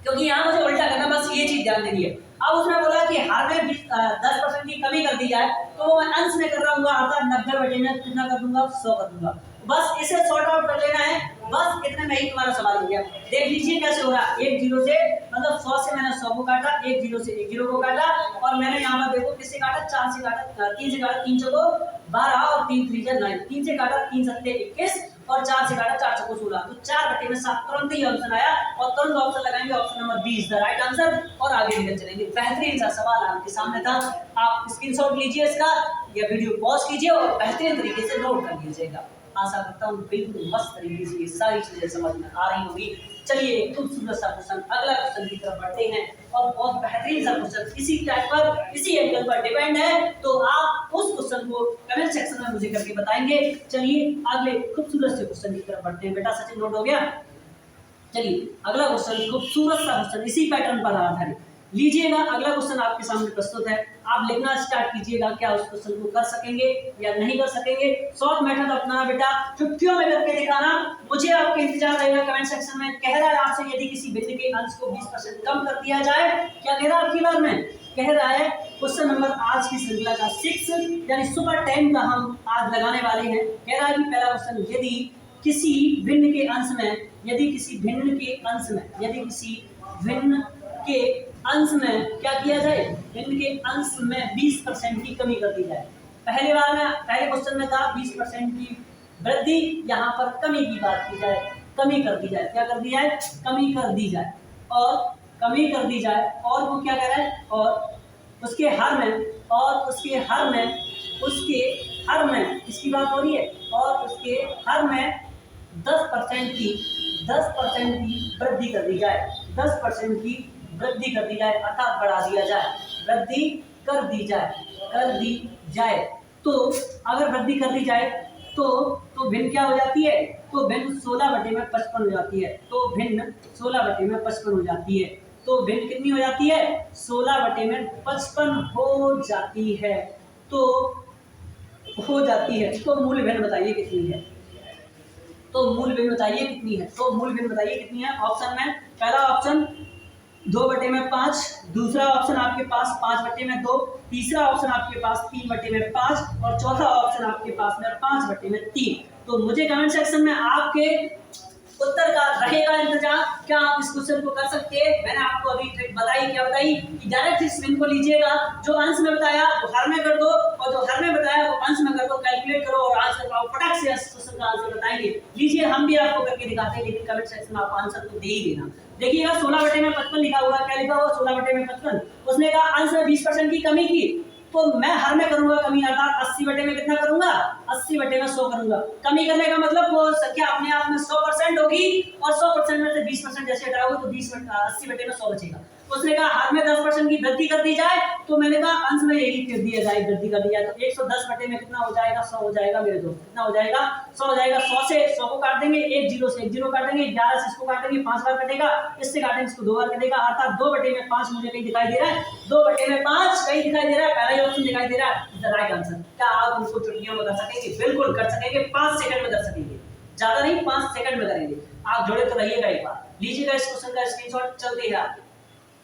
क्योंकि यहाँ मुझे उल्टा करना, बस ये चीज ध्यान देनी है। अब उसने बोला कि हर में 10% की कमी कर दी जाए, तो मैं अंश में कर रहा हूँ, अर्थात 90 बटे में कितना कर दूंगा, 100 कर दूंगा। बस इसे सॉर्ट आउट कर लेना है, बस इतने में ही तुम्हारा सवाल हो गया। देख लीजिए कैसे हो रहा है। 1 0 से, मतलब 100 से मैंने 100 को काटा, 1 0 से 1 0 को काटा, और मैंने यहाँ पर देखो किससे काटा, 4 से काटा, 3 से काटा, 3 चौको 12 और 3 3 9, 3 से काटा, 3 सत्ते 21 और 4 से काटा, 4 चौको 16, तो 4/7 तुरंत ही ऑप्शन आया, और तुरंत ऑप्शन लगाएंगे, option number B is the right answer, और आगे निकल चलेंगे। बेहतरीन सा सवाल आपके सामने था, आप स्क्रीनशॉट लीजिए इसका, या वीडियो पॉज कीजिए और बेहतरीन तरीके से नोट कर लीजिएगा। आशा करता हूँ बिल्कुल मस्त तरीके से ये सारी चीजें समझ में आ रही होगी। चलिए एक खूबसूरत सा क्वेश्चन, अगला क्वेश्चन की तरफ बढ़ते हैं, और बहुत बेहतरीन सा क्वेश्चन इसी टाइप पर, इसी एंगल पर डिपेंड है, तो आप उस क्वेश्चन को कमेंट सेक्शन में मुझे करके बताएंगे। चलिए अगले खूबसूरत से क्वेश्चन की तरफ बढ़ते हैं। बेटा सचिन नोट हो गया? चलिए अगला क्वेश्चन खूबसूरत सा क्वेश्चन, इसी पैटर्न पर आधारित लीजिएगा। अगला क्वेश्चन आपके सामने प्रस्तुत है, आप लिखना स्टार्ट कीजिएगा। क्या उस क्वेश्चन को कर सकेंगे या नहीं कर सकेंगे? शॉर्ट मेथड अपनाना बेटा, चुटकियों में करके दिखाना। मुझे आपके इंतजार रहेगा कमेंट सेक्शन में। कह रहा है आपसे, यदि किसी भिन्न के अंश को 20% कम कर दिया जाए, क्या कह रहा है आपकी बार में? कह रहा है क्वेश्चन नंबर आज की श्रृंखला का 6 यानी सुपर 10 का हम आज लगाने वाले हैं। कह रहा है कि पहला क्वेश्चन, यदि किसी भिन्न के अंश में, यदि किसी भिन्न के अंश में, यदि किसी भिन्न के अंश में क्या किया जाए, भिन्न के अंश में 20% की कमी कर दी जाए। पहले क्वेश्चन में था 20% की वृद्धि, यहाँ पर कमी की बात की जाए, कमी कर दी जाए। क्या कर दी जाए? कमी कर दी जाए, और कमी कर दी जाए, और वो क्या कह रहा है, और उसके हर में उसके हर में, इसकी बात हो रही है, और उसके हर में 10% की वृद्धि कर दी जाए, 10% की वृद्धि कर दी जाए, अर्थात बढ़ा दिया जाए, वृद्धि कर दी जाए। तो अगर वृद्धि कर दी जाए तो भिन्न क्या हो जाती है, तो भिन्न 16/55 हो जाती है, तो भिन्न 16/55 हो जाती है, तो भिन्न कितनी हो जाती है, 16/55 हो जाती है, तो हो जाती है। तो मूल भिन्न बताइए कितनी है, तो मूल भिन्न बताइए कितनी है, तो मूल भिन्न बताइए कितनी है। ऑप्शन में पहला ऑप्शन 2/5, दूसरा ऑप्शन आपके पास 5/2, तीसरा ऑप्शन आपके पास 3/5 और चौथा ऑप्शन आपके पास में 5/3। तो मुझे कमेंट सेक्शन में आपके उत्तर का रहेगा इंतजार, क्या आप इस क्वेश्चन को कर सकते हैं। मैंने आपको अभी ट्रिक बताई, क्या बताई कि डायरेक्ट इस भिन्न को लीजिएगा, जो अंश में बताया वो हर में कर दो और जो हर में बताया वो अंश में कर दो, कैलकुलेट करो और आंसर पाओ, फटाक से इस क्वेश्चन का आंसर बताएंगे। लीजिए हम भी आपको करके दिखाते हैं, लेकिन कमेंट सेक्शन में आप आंसर तो दे ही देना। देखिएगा 16/55 लिखा हुआ, क्या लिखा हुआ 16/55, उसने कहा अंश में 20% की कमी की, तो मैं हर में करूंगा कमी, अर्थात 80 में कितना करूंगा, 80/100 करूंगा। कमी करने का मतलब वो संख्या अपने आप में 100% होगी और 100% में से 20% जैसे हटाओगे तो 80/100 बचेगा। उसने कहा हर में 10% की वृद्धि कर दी जाए, तो मैंने कहा अंश में यही कर दिया जाए, वृद्धि कर दी जाए, तो 110 में कितना हो जाएगा, 100 हो जाएगा मेरे दोस्त, कितना हो जाएगा, 100 हो जाएगा। 100 से 100 को काट देंगे, 1 0 से 1 0 काट देंगे, 11 से इसको काट देंगे, 5 बार कटेगा, इससे काटेंगे इसको 2 बार कटेगा, अर्थात 2/5 मुझे कहीं दिखाई दे रहा है, 2/5 कहीं दिखाई दे रहा है, पहला ही ऑप्शन दिखाई दे रहा है, द राइट आंसर। क्या आप उनको चुटकियों में कर सकेंगे, बिल्कुल कर सकेंगे, 5 सेकंड में कर सकेंगे, ज्यादा नहीं 5 सेकंड में करेंगे। आप जुड़े तो रहिएगा, एक बार लीजिएगा इस क्वेश्चन का स्क्रीनशॉट, चलते हैं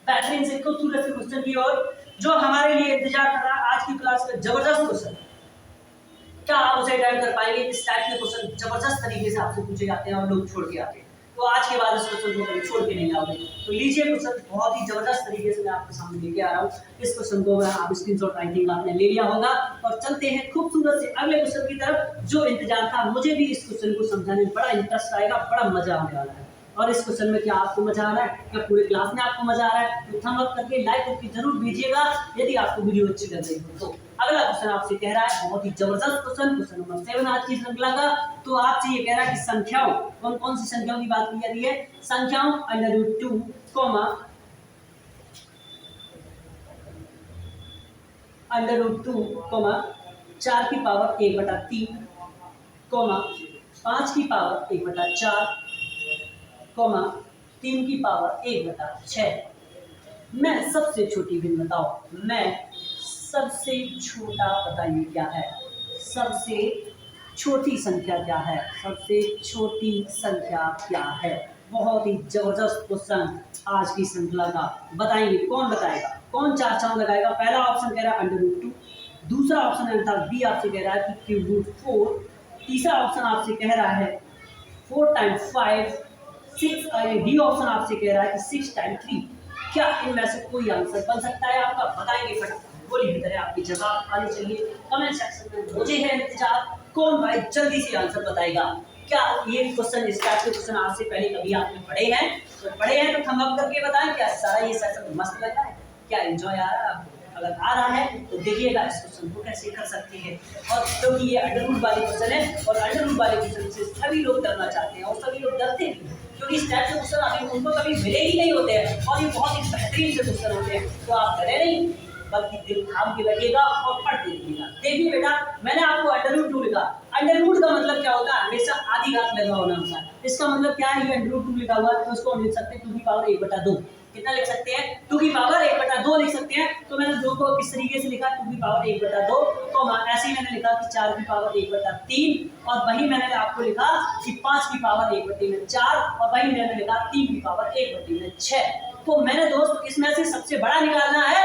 बेहतरीन से खूबसूरत से क्वेश्चन की ओर, जो हमारे लिए इंतजार कर रहा है आज की क्लास में, जबरदस्त क्वेश्चन। क्या आप उसे अटेम्प्ट कर पाएंगे, इस टाइप के क्वेश्चन जबरदस्त तरीके से आपसे पूछे जाते हैं और लोग छोड़ के आते हैं, तो आज के बाद इस क्वेश्चन को कभी छोड़ के नहीं आओगे। तो लीजिए क्वेश्चन, बहुत ही जबरदस्त तरीके से मैं आपके सामने लेके आ रहा हूँ इस क्वेश्चन को, आप स्क्रीनशॉट आई थिंक आपने ले लिया होगा, और चलते हैं खूबसूरत से अगले क्वेश्चन की तरफ। जो इंतजार था, मुझे भी इस क्वेश्चन को समझाने में बड़ा इंटरेस्ट आएगा, बड़ा मजा आने वाला है। और इस क्वेश्चन में क्या आपको मजा आ रहा है, क्या पूरे क्लास में आपको मजा आ रहा है, तो थंब अप करके लाइक करके जरूर भेजिएगा यदि आपको वीडियो अच्छी लग रही हो। तो अगला क्वेश्चन आपसे कह रहा है, बहुत ही जबरदस्त क्वेश्चन, क्वेश्चन नंबर 7 आज की श्रृंखला का। तो आपसे ये कह रहा है कि संख्याओं, कौन कौन सी संख्याओं की बात की जा रही है, संख्याओं √2, √2, 4 की पावर 1/3, 5 की पावर 1/4, 3 की पावर 1/6 में सबसे छोटी भिन्न बताओ। मैं सबसे छोटा बताइए क्या है, सबसे छोटी संख्या क्या है, सबसे छोटी संख्या क्या है। बहुत ही जबरदस्त क्वेश्चन आज की श्रृंखला का, बताएंगे कौन बताएगा, कौन 4 चांद लगाएगा। पहला ऑप्शन कह रहा है √2, दूसरा ऑप्शन अर्थात बी आपसे कह रहा है कि √4, तीसरा ऑप्शन आपसे कह रहा है 4 × 5, 6, डी ऑप्शन आपसे कह रहा है कि 6 × 3। क्या इनमें से कोई आंसर बन सकता है आपका, बताएंगे फटाफट, गोली की तरह आपकी जवाब आने चाहिए कमेंट सेक्शन में, मुझे है इंतजार, कौन भाई जल्दी से आंसर बताएगा। क्या ये क्वेश्चन, इस टाइप के क्वेश्चन आज से पहले कभी आपने पढ़े हैं, तो पढ़े हैं तो थंब अप करके बताएं, क्या सारा ये सेशन मस्त लग रहा है, क्या एंजॉय आ रहा है आपको। अगर आ रहा है तो देखिएगा इस क्वेश्चन को कैसे कर सकते हैं, और क्योंकि ये अंडर रूट वाले क्वेश्चन है, और अंडर रूट वाले क्वेश्चन से सभी लोग डरना चाहते हैं और सभी लोग डरते हैं, क्योंकि इस टाइप के क्वेश्चन अभी उनको कभी मिले ही नहीं होते हैं, और ये बहुत ही बेहतरीन से क्वेश्चन होते हैं। तो आप डरे नहीं, बल्कि दिल थाम के बैठिएगा और पढ़ते रहिएगा। देखिए बेटा, मैंने आपको √2 लिखा, अंडर रूट का मतलब क्या होता है, हमेशा आधी घात लगा होना होता है। इसका मतलब क्या है, ये √2 लिखा हुआ है, तो इसको हम लिख सकते हैं 2 की पावर 1/2। कितना लिख सकते हैं, 2 की पावर 1/2 लिख सकते हैं। तो मैंने 2 को किस तरीके से लिखा, 2 की पावर 1/2, तो ऐसे ही मैंने लिखा कि 4 की पावर 1/3, और वही मैंने आपको लिखा कि 5 की पावर 1/4, और वही मैंने लिखा 3 की पावर 1/6। तो मैंने दोस्त इसमें से सबसे बड़ा निकालना है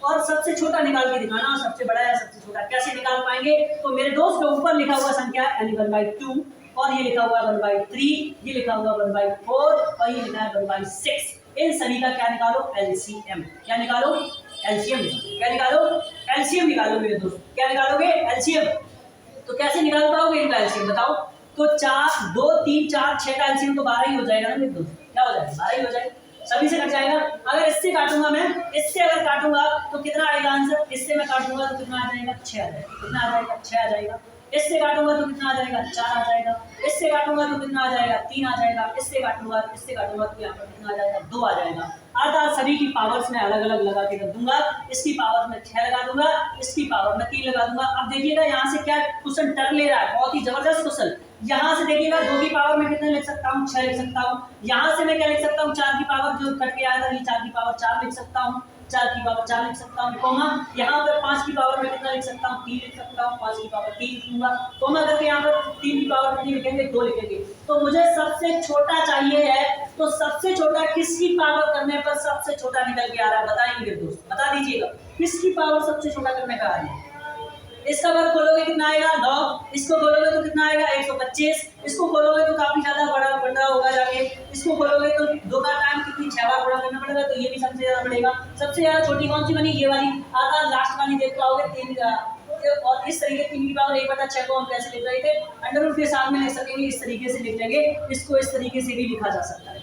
और सबसे छोटा निकाल के दिखाना, सबसे बड़ा है सबसे छोटा कैसे निकाल पाएंगे। तो मेरे दोस्त के ऊपर लिखा हुआ संख्या यानी 1/2, और ये लिखा हुआ 1/3, ये लिखा हुआ 1/4, और ये लिखा है 1/6। इन सभी का क्या निकालो, एलसीएम। क्या निकालो, एलसीएम। क्या निकालो, एलसीएम निकालो मेरे दोस्त। क्या निकालोगे, एलसीएम। तो कैसे निकाल पाओगे इनका एलसीएम बताओ। तो 4, 2, 3, 4, 6 का एलसीएम तो 12 ही हो जाएगा ना मेरे दोस्त। क्या हो जाएगा, 12 ही हो जाएगा। सभी से कट जाएगा। अगर इससे काटूंगा मैं, इससे अगर काटूंगा तो कितना आएगा आंसर, इससे मैं काटूंगा तो कितना आ जाएगा 6 आ जाएगा। कितना आ जाएगा 6 आ जाएगा। इससे काटूंगा तो कितना आ जाएगा 4 आ जाएगा। इससे काटूंगा तो कितना आ जाएगा 3 आ जाएगा। इससे काटूंगा तो यहाँ पर कितना आ जाएगा 2 आ जाएगा। अर्थात सभी की पावर्स में अलग अलग लगा के रख दूंगा। इसकी पावर में 6 लगा दूंगा, इसकी पावर में 3 लगा दूंगा। अब देखिएगा यहाँ से क्या क्वेश्चन टर्न ले रहा है, बहुत ही जबरदस्त क्वेश्चन। यहाँ से देखिएगा 2 की पावर में कितने लिख सकता हूँ 6 लिख सकता हूँ। यहाँ से मैं क्या लिख सकता हूँ 4 की पावर जो कट के आया था, 4 की पावर 4 लिख सकता हूँ। 4 की पावर 4 लिख सकता हूँ, कोमा यहाँ पर 5 की पावर में कितना लिख सकता हूँ 3 लिख सकता हूँ। 5 की पावर 3 लिखूंगा, कोमा करके यहाँ पर 3 की पावर में लिखेंगे 2 लिखेंगे। तो मुझे सबसे छोटा चाहिए है, तो सबसे छोटा किसकी पावर करने पर सबसे छोटा निकल के आ रहा है, बताएंगे दोस्त, बता दीजिएगा किसकी पावर सबसे छोटा करने का आ रहा है। इसका वर्ग खोलोगे कितना आएगा 9, इसको खोलोगे तो कितना आएगा 125, इसको खोलोगे तो काफी ज्यादा बड़ा होगा जाके, इसको खोलोगे तो 2 का टाइम कितनी 6 बार गुणा करना पड़ेगा, तो ये भी सबसे ज्यादा पड़ेगा। सबसे ज्यादा छोटी कौन सी बनी, ये वाली। आधा लास्ट वाली देख पाओगे 3 का, और इस तरीके 3 की पावर 1/6 को हम कैसे लिख रहे थे, अंडर रूट के साथ में लिख सकेंगे, इस तरीके से लिख लेंगे। इसको इस तरीके से भी लिखा जा सकता है,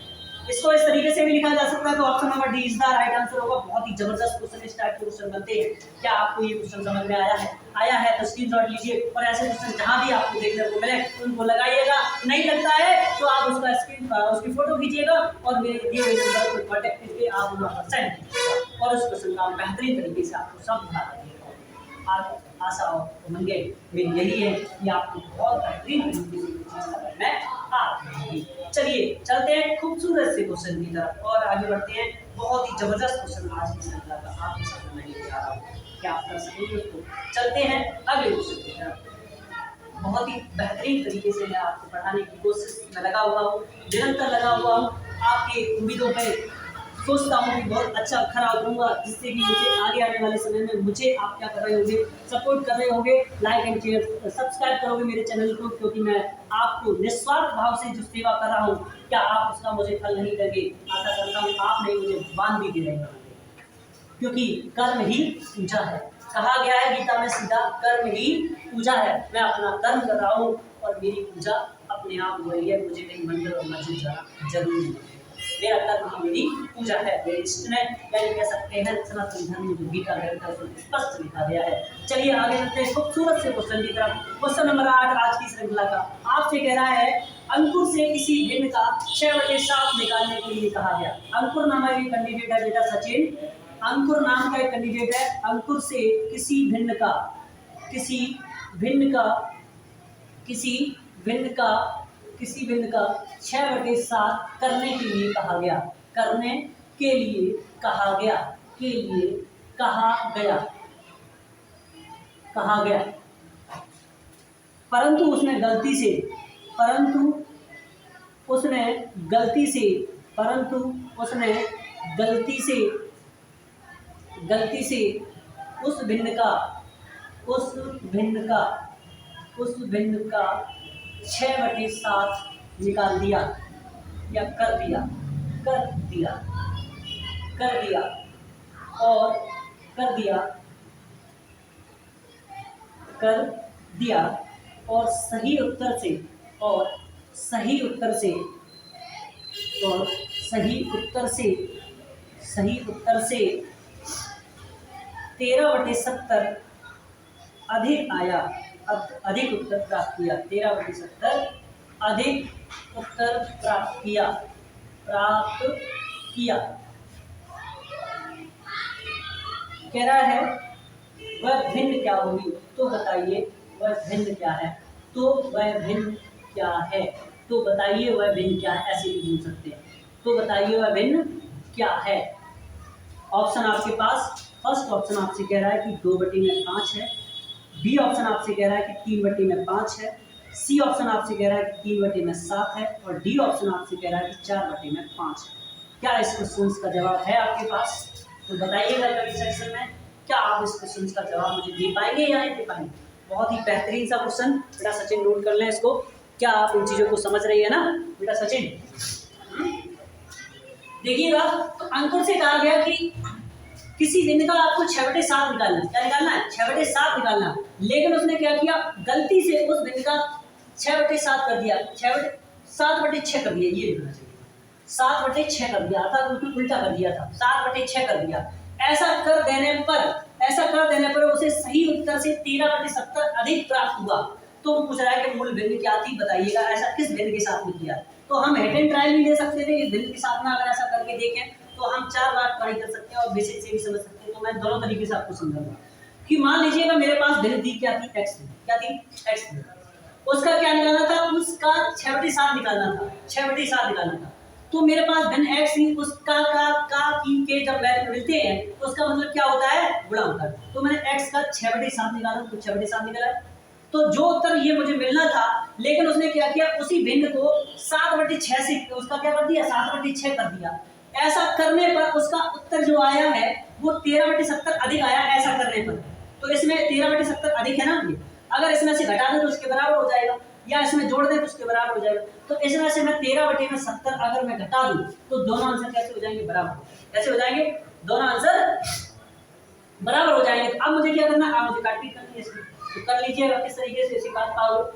इसको इस तरीके से भी लिखा जा सकता है। तो option number D is the right answer होगा। बहुत ही जबरदस्त क्वेश्चन, इस टाइप के क्वेश्चन बनते हैं। क्या आपको ये क्वेश्चन समझ में आया है तो स्क्रीनशॉट लीजिए, और ऐसे क्वेश्चन जहां भी आपको देखने को मिले उनको लगाइएगा। नहीं लगता है तो आप उसकी फोटो खींचिएगा और मेरे दिए हुए नंबर पर कांटेक्ट कीजिए, आप वहां पर सेंड कीजिएगा और उस क्वेश्चन का बेहतरीन तरीके से आपको सब बता देंगे। आप आशा और उम्मीद मेरी यही है कि आपको बहुत बेहतरीन तरीके से समझ में आ रही है। चलिए चलते हैं खूबसूरत से क्वेश्चन की तरफ और आगे बढ़ते हैं। बहुत ही जबरदस्त क्वेश्चन आज की श्रृंखला का आपके सामने मैं लेके आ रहा हूँ, क्या आप कर सकेंगे उसको। चलते हैं अगले क्वेश्चन की तरफ। बहुत ही बेहतरीन तरीके से मैं आपको पढ़ाने की कोशिश में लगा हुआ हूँ, निरंतर लगा हुआ हूँ। आपकी उम्मीदों पर सोचता हूँ कि बहुत अच्छा खरा उतरूंगा, जिससे कि मुझे आगे आने वाले समय में मुझे आप क्या कर रहे होंगे, सपोर्ट कर रहे होंगे, लाइक एंड शेयर सब्सक्राइब करोगे मेरे चैनल को, क्योंकि मैं आपको निस्वार्थ भाव से जो सेवा कर रहा हूँ, क्या आप उसका मुझे फल नहीं दोगे। आशा करता हूँ आप नहीं मुझे बांध भी दे रहे होंगे, क्योंकि कर्म ही पूजा है। कहा गया है गीता में सीधा, कर्म ही पूजा है। मैं अपना कर्म कर रहा हूँ और मेरी पूजा अपने आप हो रही है। मुझे कहीं मंदिर और मस्जिद जाना जरूरी नहीं, मेरा कर्म ही मेरी पूजा है। मेरे इष्ट ने यानी कह सकते हैं सनातन धर्म में जो गीता ग्रंथ है उसमें स्पष्ट लिखा गया है। चलिए आगे चलते हैं खूबसूरत से क्वेश्चन की तरफ। क्वेश्चन नंबर 8 आज की श्रृंखला का आपसे कह रहा है, अंकुर से किसी भिन्न का 6/7 निकालने के लिए कहा गया। अंकुर नामक एक कैंडिडेट है बेटा सचिन, अंकुर नाम का एक कैंडिडेट है। अंकुर से किसी भिन्न का 6/7 करने के लिए कहा गया। करने के लिए कहा गया परंतु उसने गलती से उस भिन्न का 6/7 निकाल दिया या कर दिया और सही उत्तर से 13/70 अधिक उत्तर प्राप्त किया। 13/70 अधिक उत्तर प्राप्त किया। कह रहा है वह भिन्न क्या होगी, तो बताइए वह भिन्न क्या है। ऐसे भी पूछ सकते हैं, तो बताइए वह भिन्न क्या है। ऑप्शन आपके पास, फर्स्ट ऑप्शन आपसे कह रहा है कि 2/5 है, बी ऑप्शन आपसे कह रहा है कि 3/5 है, सी ऑप्शन आपसे कह रहा है कि 3/7 है, और डी ऑप्शन आपसे कह रहा है कि 4/5 है। क्या इस क्वेश्चन का जवाब है आपके पास, तो बताइएगा कमेंट सेक्शन में। क्या आप इस क्वेश्चन का जवाब मुझे दे पाएंगे या नहीं दे पाएंगे। बहुत ही बेहतरीन सा क्वेश्चन बेटा सचिन, नोट कर लें इसको। क्या आप इन चीज़ों को समझ रही है ना बेटा सचिन। देखिएगा, तो अंकुर से कहा गया कि किसी भिन्न का आपको 6/7 निकालना है। क्या निकालना है 6/7 निकालना है, लेकिन उसने क्या किया, गलती से उस भिन्न का 6/7 कर दिया, 7/6 कर दिया। ये लिखना चाहिए 7/6 कर दिया था, तो उसने उल्टा कर दिया था, 7/6 कर दिया। ऐसा कर देने पर उसे सही उत्तर से 13/70 अधिक प्राप्त हुआ। तो वो पूछ रहा है कि मूल भिन्न क्या थी बताइएगा, ऐसा किस भिन्न के साथ में किया। तो हम हेड एंड ट्रायल भी दे सकते थे, इस भिन्न के साथ में अगर ऐसा करके देखें तो हम 4 बार ट्राई कर सकते हैं और बेसिक से भी समझ सकते हैं। तो मैं दोनों तरीके से आपको समझाऊंगा कि मान लीजिएगा मेरे पास भिन्न दी क्या थी, x थी, क्या थी, x थी। उसका क्या निकालना था, उसका 6/7 निकालना था, 6/7 निकालना था। तो मेरे पास भिन्न x थी, उसका का की के जब वैल्यू मिलते हैं तो उसका मतलब क्या होता है, गुणा होता है। तो मैंने x का 6/7 निकाला, तो 6/7 निकाला। तो जो उत्तर ये मुझे मिलना था, लेकिन उसने क्या किया, उसी भिन्न को 7/6 से उसका क्या कर दिया, 7/6 कर दिया। ऐसा करने पर उसका उत्तर जो आया है वो 13/70 अधिक आया, ऐसा करने पर। तो इसमें 13/70 अधिक है ना, ये अगर इसमें से घटा दें तो उसके बराबर हो जाएगा, या इसमें जोड़ दें तो उसके बराबर हो जाएगा। तो इसमें से मैं 13/70 अगर मैं घटा दूं तो दोनों आंसर कैसे हो जाएंगे, बराबर। कैसे हो जाएंगे, दोनों आंसर बराबर हो जाएंगे। अब मुझे क्या करना है, आप मुझे काटपीट करनी है इसमें, तो कर लीजिएगा किस तरीके से इसे काट पाओगे।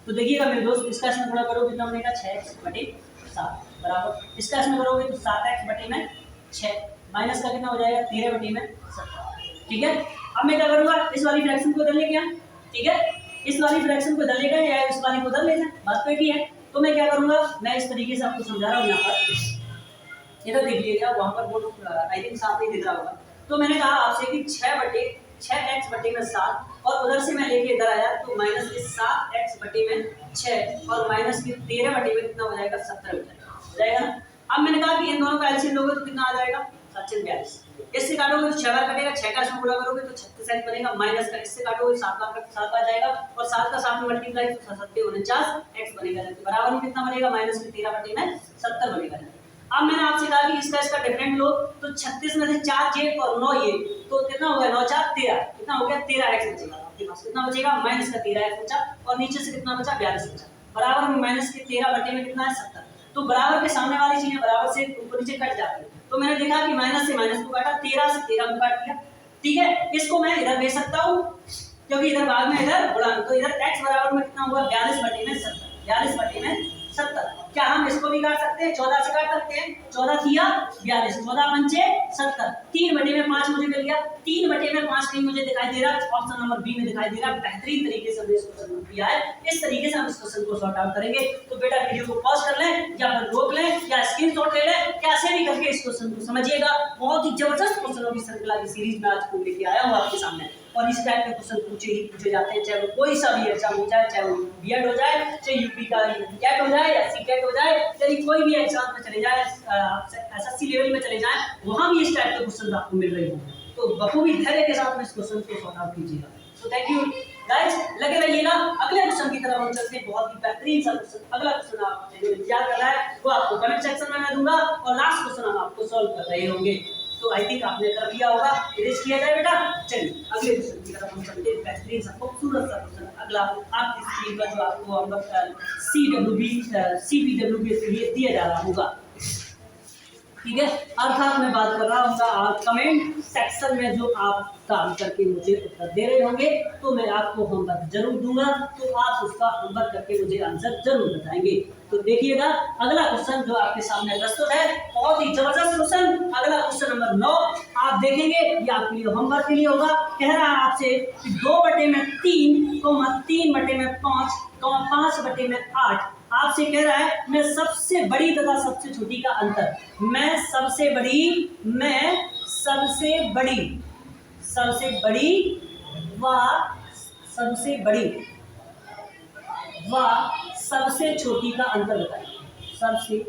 तो देखिएगा मेरे दोस्त, इसका इसमें गुणा करोगे कितना बनेगा, 6x/7 बराबर, इसका इसमें करोगे तो 7x/6 माइनस का कितना हो जाएगा, 13/70। ठीक है, अब मैं क्या करूंगा, इस वाली फ्रैक्शन को इधर लेके आए, ठीक है, इस वाली फ्रैक्शन को इधर ले गए या इस वाली को उधर ले जाए, बात तो एक ही है। तो मैं क्या करूंगा, मैं इस तरीके से आपको समझा रहा हूँ। यहाँ पर इधर देख लीजिएगा, वहां पर बोर्ड आई थिंक साफ नहीं दिख रहा होगा। तो मैंने कहा आपसे कि 6x/7 और उधर से मैं लेके इधर आया तो माइनस के 7x/6 और माइनस के 13/में कितना हो जाएगा, 70 हो जाएगा ना। अब मैंने कहा कि इन दोनों का एलसीएम लोगे तो कितना आ जाएगा, 742। इससे काटोगे तो 6 बार कटेगा, 6 का इसमें गुणा करोगे तो 36x बनेगा, माइनस का इससे काटोगे 7 आ जाएगा और 7 का 7 में मल्टीप्लाई तो 7×49x बनेगा, तो बराबर में कितना बनेगा, माइनस के 13/70 बनेगा। अब मैंने आपसे कहा कि इसका डिफरेंट लो, तो 36 में से 4 जे और 9 ये, तो कितना हो गया, 9 4 13, कितना हो गया, 13x बचेगा आपके पास, कितना बचेगा, माइनस का 13x बचा और नीचे से कितना बचा, 42 बचा, बराबर में माइनस के 13 में कितना है, 70। तो बराबर के सामने वाली चीजें बराबर से ऊपर नीचे कट जाती है। तो मैंने देखा कि माइनस से माइनस को काटा, 13 से 13 को काट दिया। ठीक है, इसको मैं इधर भेज सकता हूँ क्योंकि इधर बाद में इधर गुणा, तो इधर x बराबर में कितना हुआ, 42/70, 42/70। क्या हम इसको भी काट सकते हैं, 14 से काट सकते हैं, 14 थिया 42, 14 पंचे 70, 3/5 मुझे मिल गया, 3/5 कहीं मुझे दिखाई दे रहा, ऑप्शन नंबर बी में दिखाई दे रहा। बेहतरीन तरीके से हमने इस क्वेश्चन को किया है, इस तरीके से हम इस क्वेश्चन को सॉर्ट आउट करेंगे। तो बेटा वीडियो को पॉज कर लें या फिर रोक लें या स्क्रीनशॉट ले लें, कैसे भी करके इस क्वेश्चन को समझिएगा। बहुत ही जबरदस्त क्वेश्चनों की श्रृंखला की सीरीज में आज को लेके आया हूँ आपके सामने, और इस टाइप के क्वेश्चन पूछे जाते हैं, चाहे वो कोई सा भी एग्जाम हो जाए, चाहे वो बीएड हो जाए, चाहे यूपी का कैट हो जाए या सीटेट हो जाए, चाहे कोई भी एग्जाम में चले जाए, एसएससी लेवल में चले जाए, वहां भी इस टाइप के क्वेश्चन आपको मिल रहे होंगे। तो बखूबी धैर्य के साथ में इस क्वेश्चन को सॉर्ट आउट कीजिएगा। सो थैंक यू गाइस, लगे रहिएगा। अगले क्वेश्चन की तरफ हम चलते हैं, बहुत ही बेहतरीन सा क्वेश्चन। अगला क्वेश्चन आपको जो इंतजार कर रहा है वो आपको कमेंट सेक्शन में मैं दूंगा, और लास्ट क्वेश्चन हम आपको सॉल्व कर रहे होंगे। तो आई थिंक आपने कर लिया होगा, इरेज किया जाए बेटा। चलिए अगले क्वेश्चन की तरफ हम चलते हैं, बेहतरीन सा खूबसूरत सा क्वेश्चन। अगला आपकी स्क्रीन पर जो आपको CPWB के लिए दिया जा रहा होगा, ठीक है, अर्थात मैं बात कर रहा हूँ कमेंट सेक्शन में जो आप काम करके मुझे उत्तर दे रहे होंगे, तो मैं आपको होमवर्क जरूर दूंगा, तो आप उसका होमवर्क करके मुझे आंसर जरूर बताएंगे। तो देखिएगा अगला क्वेश्चन जो आपके सामने प्रस्तुत है, बहुत ही जबरदस्त क्वेश्चन। अगला क्वेश्चन नंबर 9 आप देखेंगे, ये आपके लिए होमवर्क के लिए होगा। कह रहा है आपसे कि 2/3, 3/5, 5/8 आपसे कह रहा है मैं सबसे बड़ी तथा सबसे छोटी का अंतर, मैं सबसे बड़ी व सबसे छोटी का अंतर बताइए, सबसे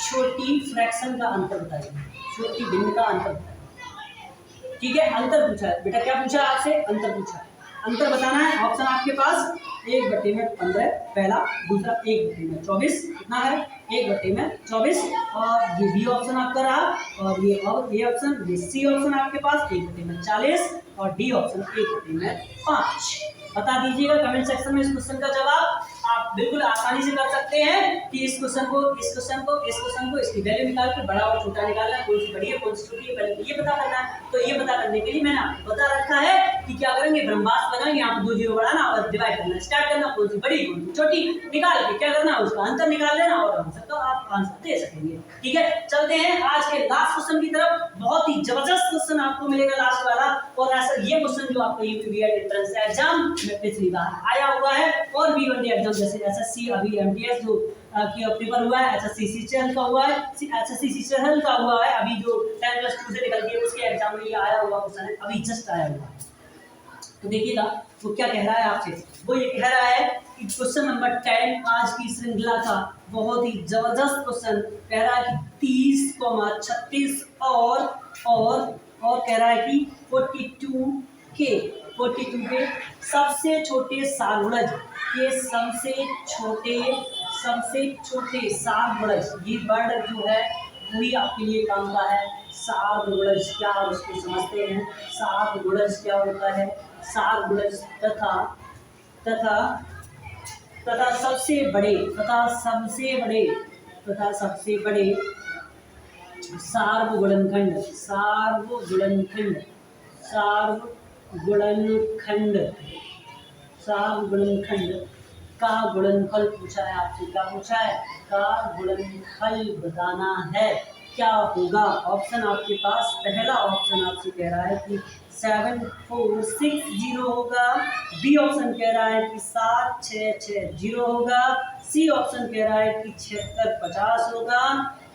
छोटी फ्रैक्शन का अंतर बताइए, छोटी भिन्न का अंतर बताइए। ठीक है, अंतर पूछा है बेटा, क्या पूछा है आपसे, अंतर पूछा है, अंतर बताना है। ऑप्शन आपके पास 1/15 पहला, दूसरा 1/24 कितना है, 1/24, और ये बी ऑप्शन आपका रहा, और ये ऑप्शन, ये सी ऑप्शन आपके पास 1/40, और डी ऑप्शन 1/5। बता दीजिएगा कमेंट सेक्शन में इस क्वेश्चन का जवाब। आप आप बिल्कुल आसानी से कर सकते हैं कि इस क्वेश्चन को, इस क्वेश्चन को, इस क्वेश्चन को, इसकी वैल्यू निकाल के बड़ा और छोटा निकालना है, कौन सी बड़ी है कौन सी छोटी है, पहले ये पता करना है। तो ये पता करने के लिए मैंने आपको बता रखा है कि क्या करेंगे, ब्रह्मास्त्र लगाएंगे, यहाँ पे 2 जीरो बढ़ाना और डिवाइड करना स्टार्ट करना, कौन सी बड़ी कौन सी छोटी, निकाल के क्या करना, उसका आंसर निकाल लेना और आंसर का आप आंसर दे सकेंगे। ठीक है, चलते हैं आज के लास्ट क्वेश्चन की तरफ। बहुत ही जबरदस्त क्वेश्चन आपको मिलेगा लास्ट वाला, और ऐसा ये क्वेश्चन जो आपका यूपीवीआई एंट्रेंस एग्जाम में पिछली बार आया हुआ है, और भी वनडे एग्जाम जैसे एसएससी, अभी एमटीएस जो कि पेपर हुआ है, एसएससी सीचल का हुआ है, एसएससी सीचल का हुआ है, अभी जो 10+2 से निकल के उसके एग्जाम में ये आया हुआ क्वेश्चन है, अभी जस्ट आया हुआ है। तो देखिएगा वो क्या कह रहा है आपसे, वो ये कह रहा है कि क्वेश्चन नंबर 10 आज की श्रृंखला का बहुत ही जबरदस्त क्वेश्चन कह रहा है कि 30, 36 और कह रहा है कि 42 के सबसे छोटे सारगुणज के सबसे छोटे सारगुणज, ये वर्ड जो है वही आपके लिए काम का है। सारगुणज क्या, उसको समझते हैं। सारगुणज क्या होता है, सारगुणज तथा सबसे बड़े सारगुणनखंड का गुणनफल पूछा है आपसे, क्या पूछा है, का गुणनफल बताना है, क्या होगा। ऑप्शन आपके पास, पहला ऑप्शन आपसे कह रहा है कि 7460 होगा, बी ऑप्शन कह रहा है कि 7660 होगा, सी ऑप्शन कह रहा है कि 7650 होगा,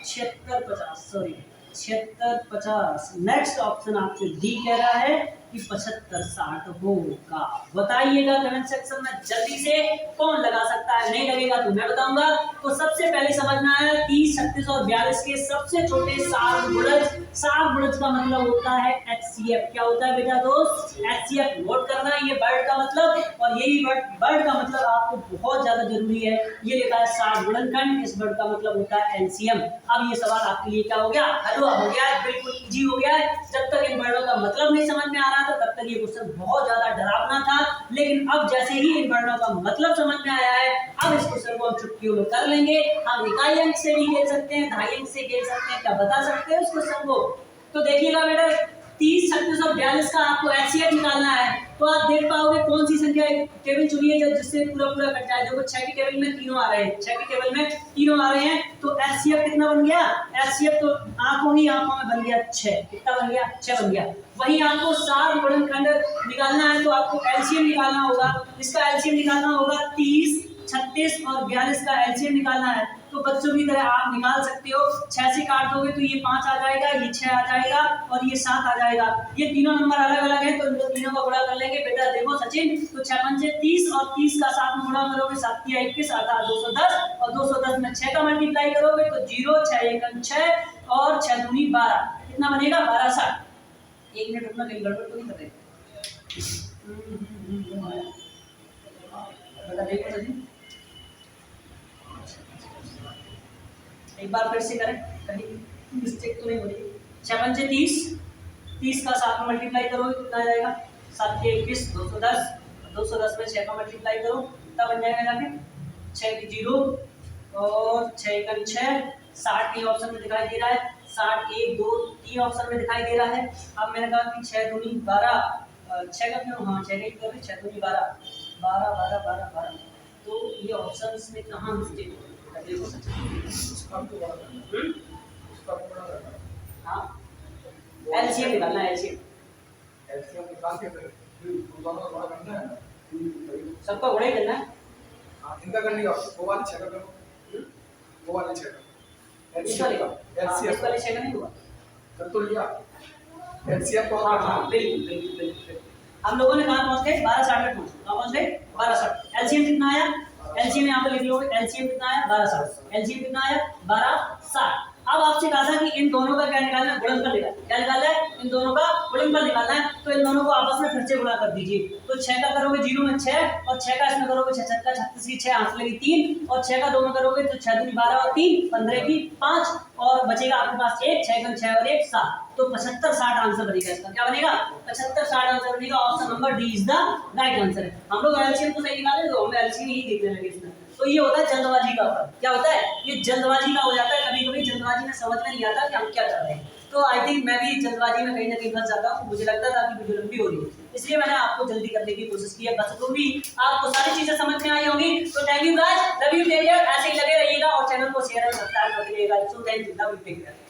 7650। नेक्स्ट ऑप्शन आपसे डी कह रहा है कि 7560 होगा। बताइएगा कमेंट सेक्शन में जल्दी से, कौन लगा सकता है, नहीं लगेगा तो मैं बताऊंगा। तो सबसे पहले समझना है 30, 36 और 42 के सबसे छोटे सारगुणज का मतलब होता है HCF। क्या होता है बेटा दोस्त, HCF। नोट करना है ये वर्ड का मतलब, और यही वर्ड का मतलब आपको बहुत ज्यादा जरूरी है। ये लिखा है सारगुणनखंड, इस वर्ड का मतलब होता है LCM। अब ये सवाल आपके लिए क्या हो गया, हलवा हो गया, बिल्कुल इजी हो गया है। जब तक इन वर्डों का मतलब नहीं समझ में आ रहा था तब तक ये क्वेश्चन बहुत ज्यादा डरावना था, लेकिन अब जैसे ही इन वर्डों का मतलब समझ में आया है, अब इस क्वेश्चन को हम चुटकियों में कर लेंगे। हम इकाई अंक से भी खेल सकते हैं, 2.5 अंक से खेल सकते हैं, क्या बता सकते हैं उस क्वेश्चन को। तो देखिएगा बेटा 30, 36 और 42 का आपको HCF निकालना है, तो आप देख पाओगे कौन सी संख्या टेबल चुनिए जिससे पूरा कट जाए। देखो 6 की टेबल में तीनों आ रहे हैं, 6 की टेबल में तीनों आ रहे हैं, तो HCF कितना बन गया, HCF तो आंखों में बन गया 6। कितना बन गया, 6 बन गया। वही आपको सारगुणनखंड निकालना है, तो आपको LCM निकालना होगा। इसका LCM निकालना होगा 30, 36 और 42 का LCM निकालना है। तो बच्चों की तरह आप निकाल सकते हो, 6 से काट दोगे तो ये 5 आ जाएगा, ये 6 आ जाएगा और ये 7 आ जाएगा। ये तीनों नंबर अलग अलग है, तो इन तीनों का गुणा कर लेंगे। बेटा देखो सचिन, तो 6 पंचे 30 और 30 का 7 में गुणा करोगे, 7 तिया 21, 8 210 और 210 में 6 का मल्टीप्लाई करोगे तो 0, 6 1 6 और 6 दूनी 12। कितना बनेगा, 1260। 1 मिनट रुकना, कहीं गड़बड़ तो नहीं कर रहे। बेटा देखो सचिन, एक बार फिर से करें, कहीं मिस्टेक तो नहीं हो रही। 6 पंचे 30, 30 का 7 में मल्टीप्लाई करो कितना आ जाएगा, 7 के 21, 210, 210 में 6 का मल्टीप्लाई करो कितना बन जाएगा, जाके 6 की 0 और 6 1 6, 60 के ऑप्शन में दिखाई दे रहा है, 60 1 2 3 ऑप्शन में दिखाई दे रहा है। अब मैंने कहा कि 6 दूनी 12, 6 का क्यों, हाँ 6 का ही 6 दूनी 12, 12 12 12 12। तो ये ऑप्शंस में कहाँ मिस्टेक हो, देखो हाँ LCM निकालना है, LCM निकाल के दोनों का गुणा करना है, सबका गुणा ही करना है। हाँ इनका करने का, वो वाले 6 का करो, वो वाले 6 का LCM, इस वाले 6 का नहीं हुआ कर तो लिया LCM को। हाँ बिल्कुल। हम लोगों ने कहाँ पहुँच गए, 1260 में पहुँच गए, 1260। LCM कितना आया, LCM यहाँ पे लिख लो, LCM कितना आया, 1260। LCM कितना आया, 1260। अब आपसे कहा था कि इन दोनों का क्या निकालना है, गुणनफल निकालना है। क्या निकालना है, इन दोनों का गुणनफल निकालना है। तो इन दोनों को आपस में फिर से गुणा कर दीजिए। तो 6 का करोगे 0 में 6 और 6 का इसमें करोगे 6 6 36 की 6 आंसर लगी 3 और 6 का 2 में करोगे तो 6 दूनी 12 और 3 15 की 5 और बचेगा आपके पास 1, 6 6 और 1 7। तो 75 60 आंसर बनेगा इसका। क्या बनेगा, 75 60 आंसर बनेगा। Option number D is the right answer है। हम लोग एलसीएम तो सही निकाले, तो हमें एलसीएम ही देखने लगे इसमें। तो ये होता है जल्दबाजी का फल। क्या होता है? ये जल्दबाजी का हो जाता है। कभी कभी जल्दबाजी में समझ में नहीं आता कि हम क्या कर रहे हैं। तो आई थिंक मैं भी जल्दबाजी में कहीं ना कहीं फंस जाता हूँ। मुझे लगता था कि वीडियो लंबी हो रही है, इसलिए मैंने आपको जल्दी करने की कोशिश की है। बस तो भी आपको सारी चीजें समझ में आई होंगी। तो thank you guys, love you, take care. ऐसे ही लगे रहिएगा और चैनल को शेयर और सब्सक्राइब करते रहिएगा। So thank you, love you, take care.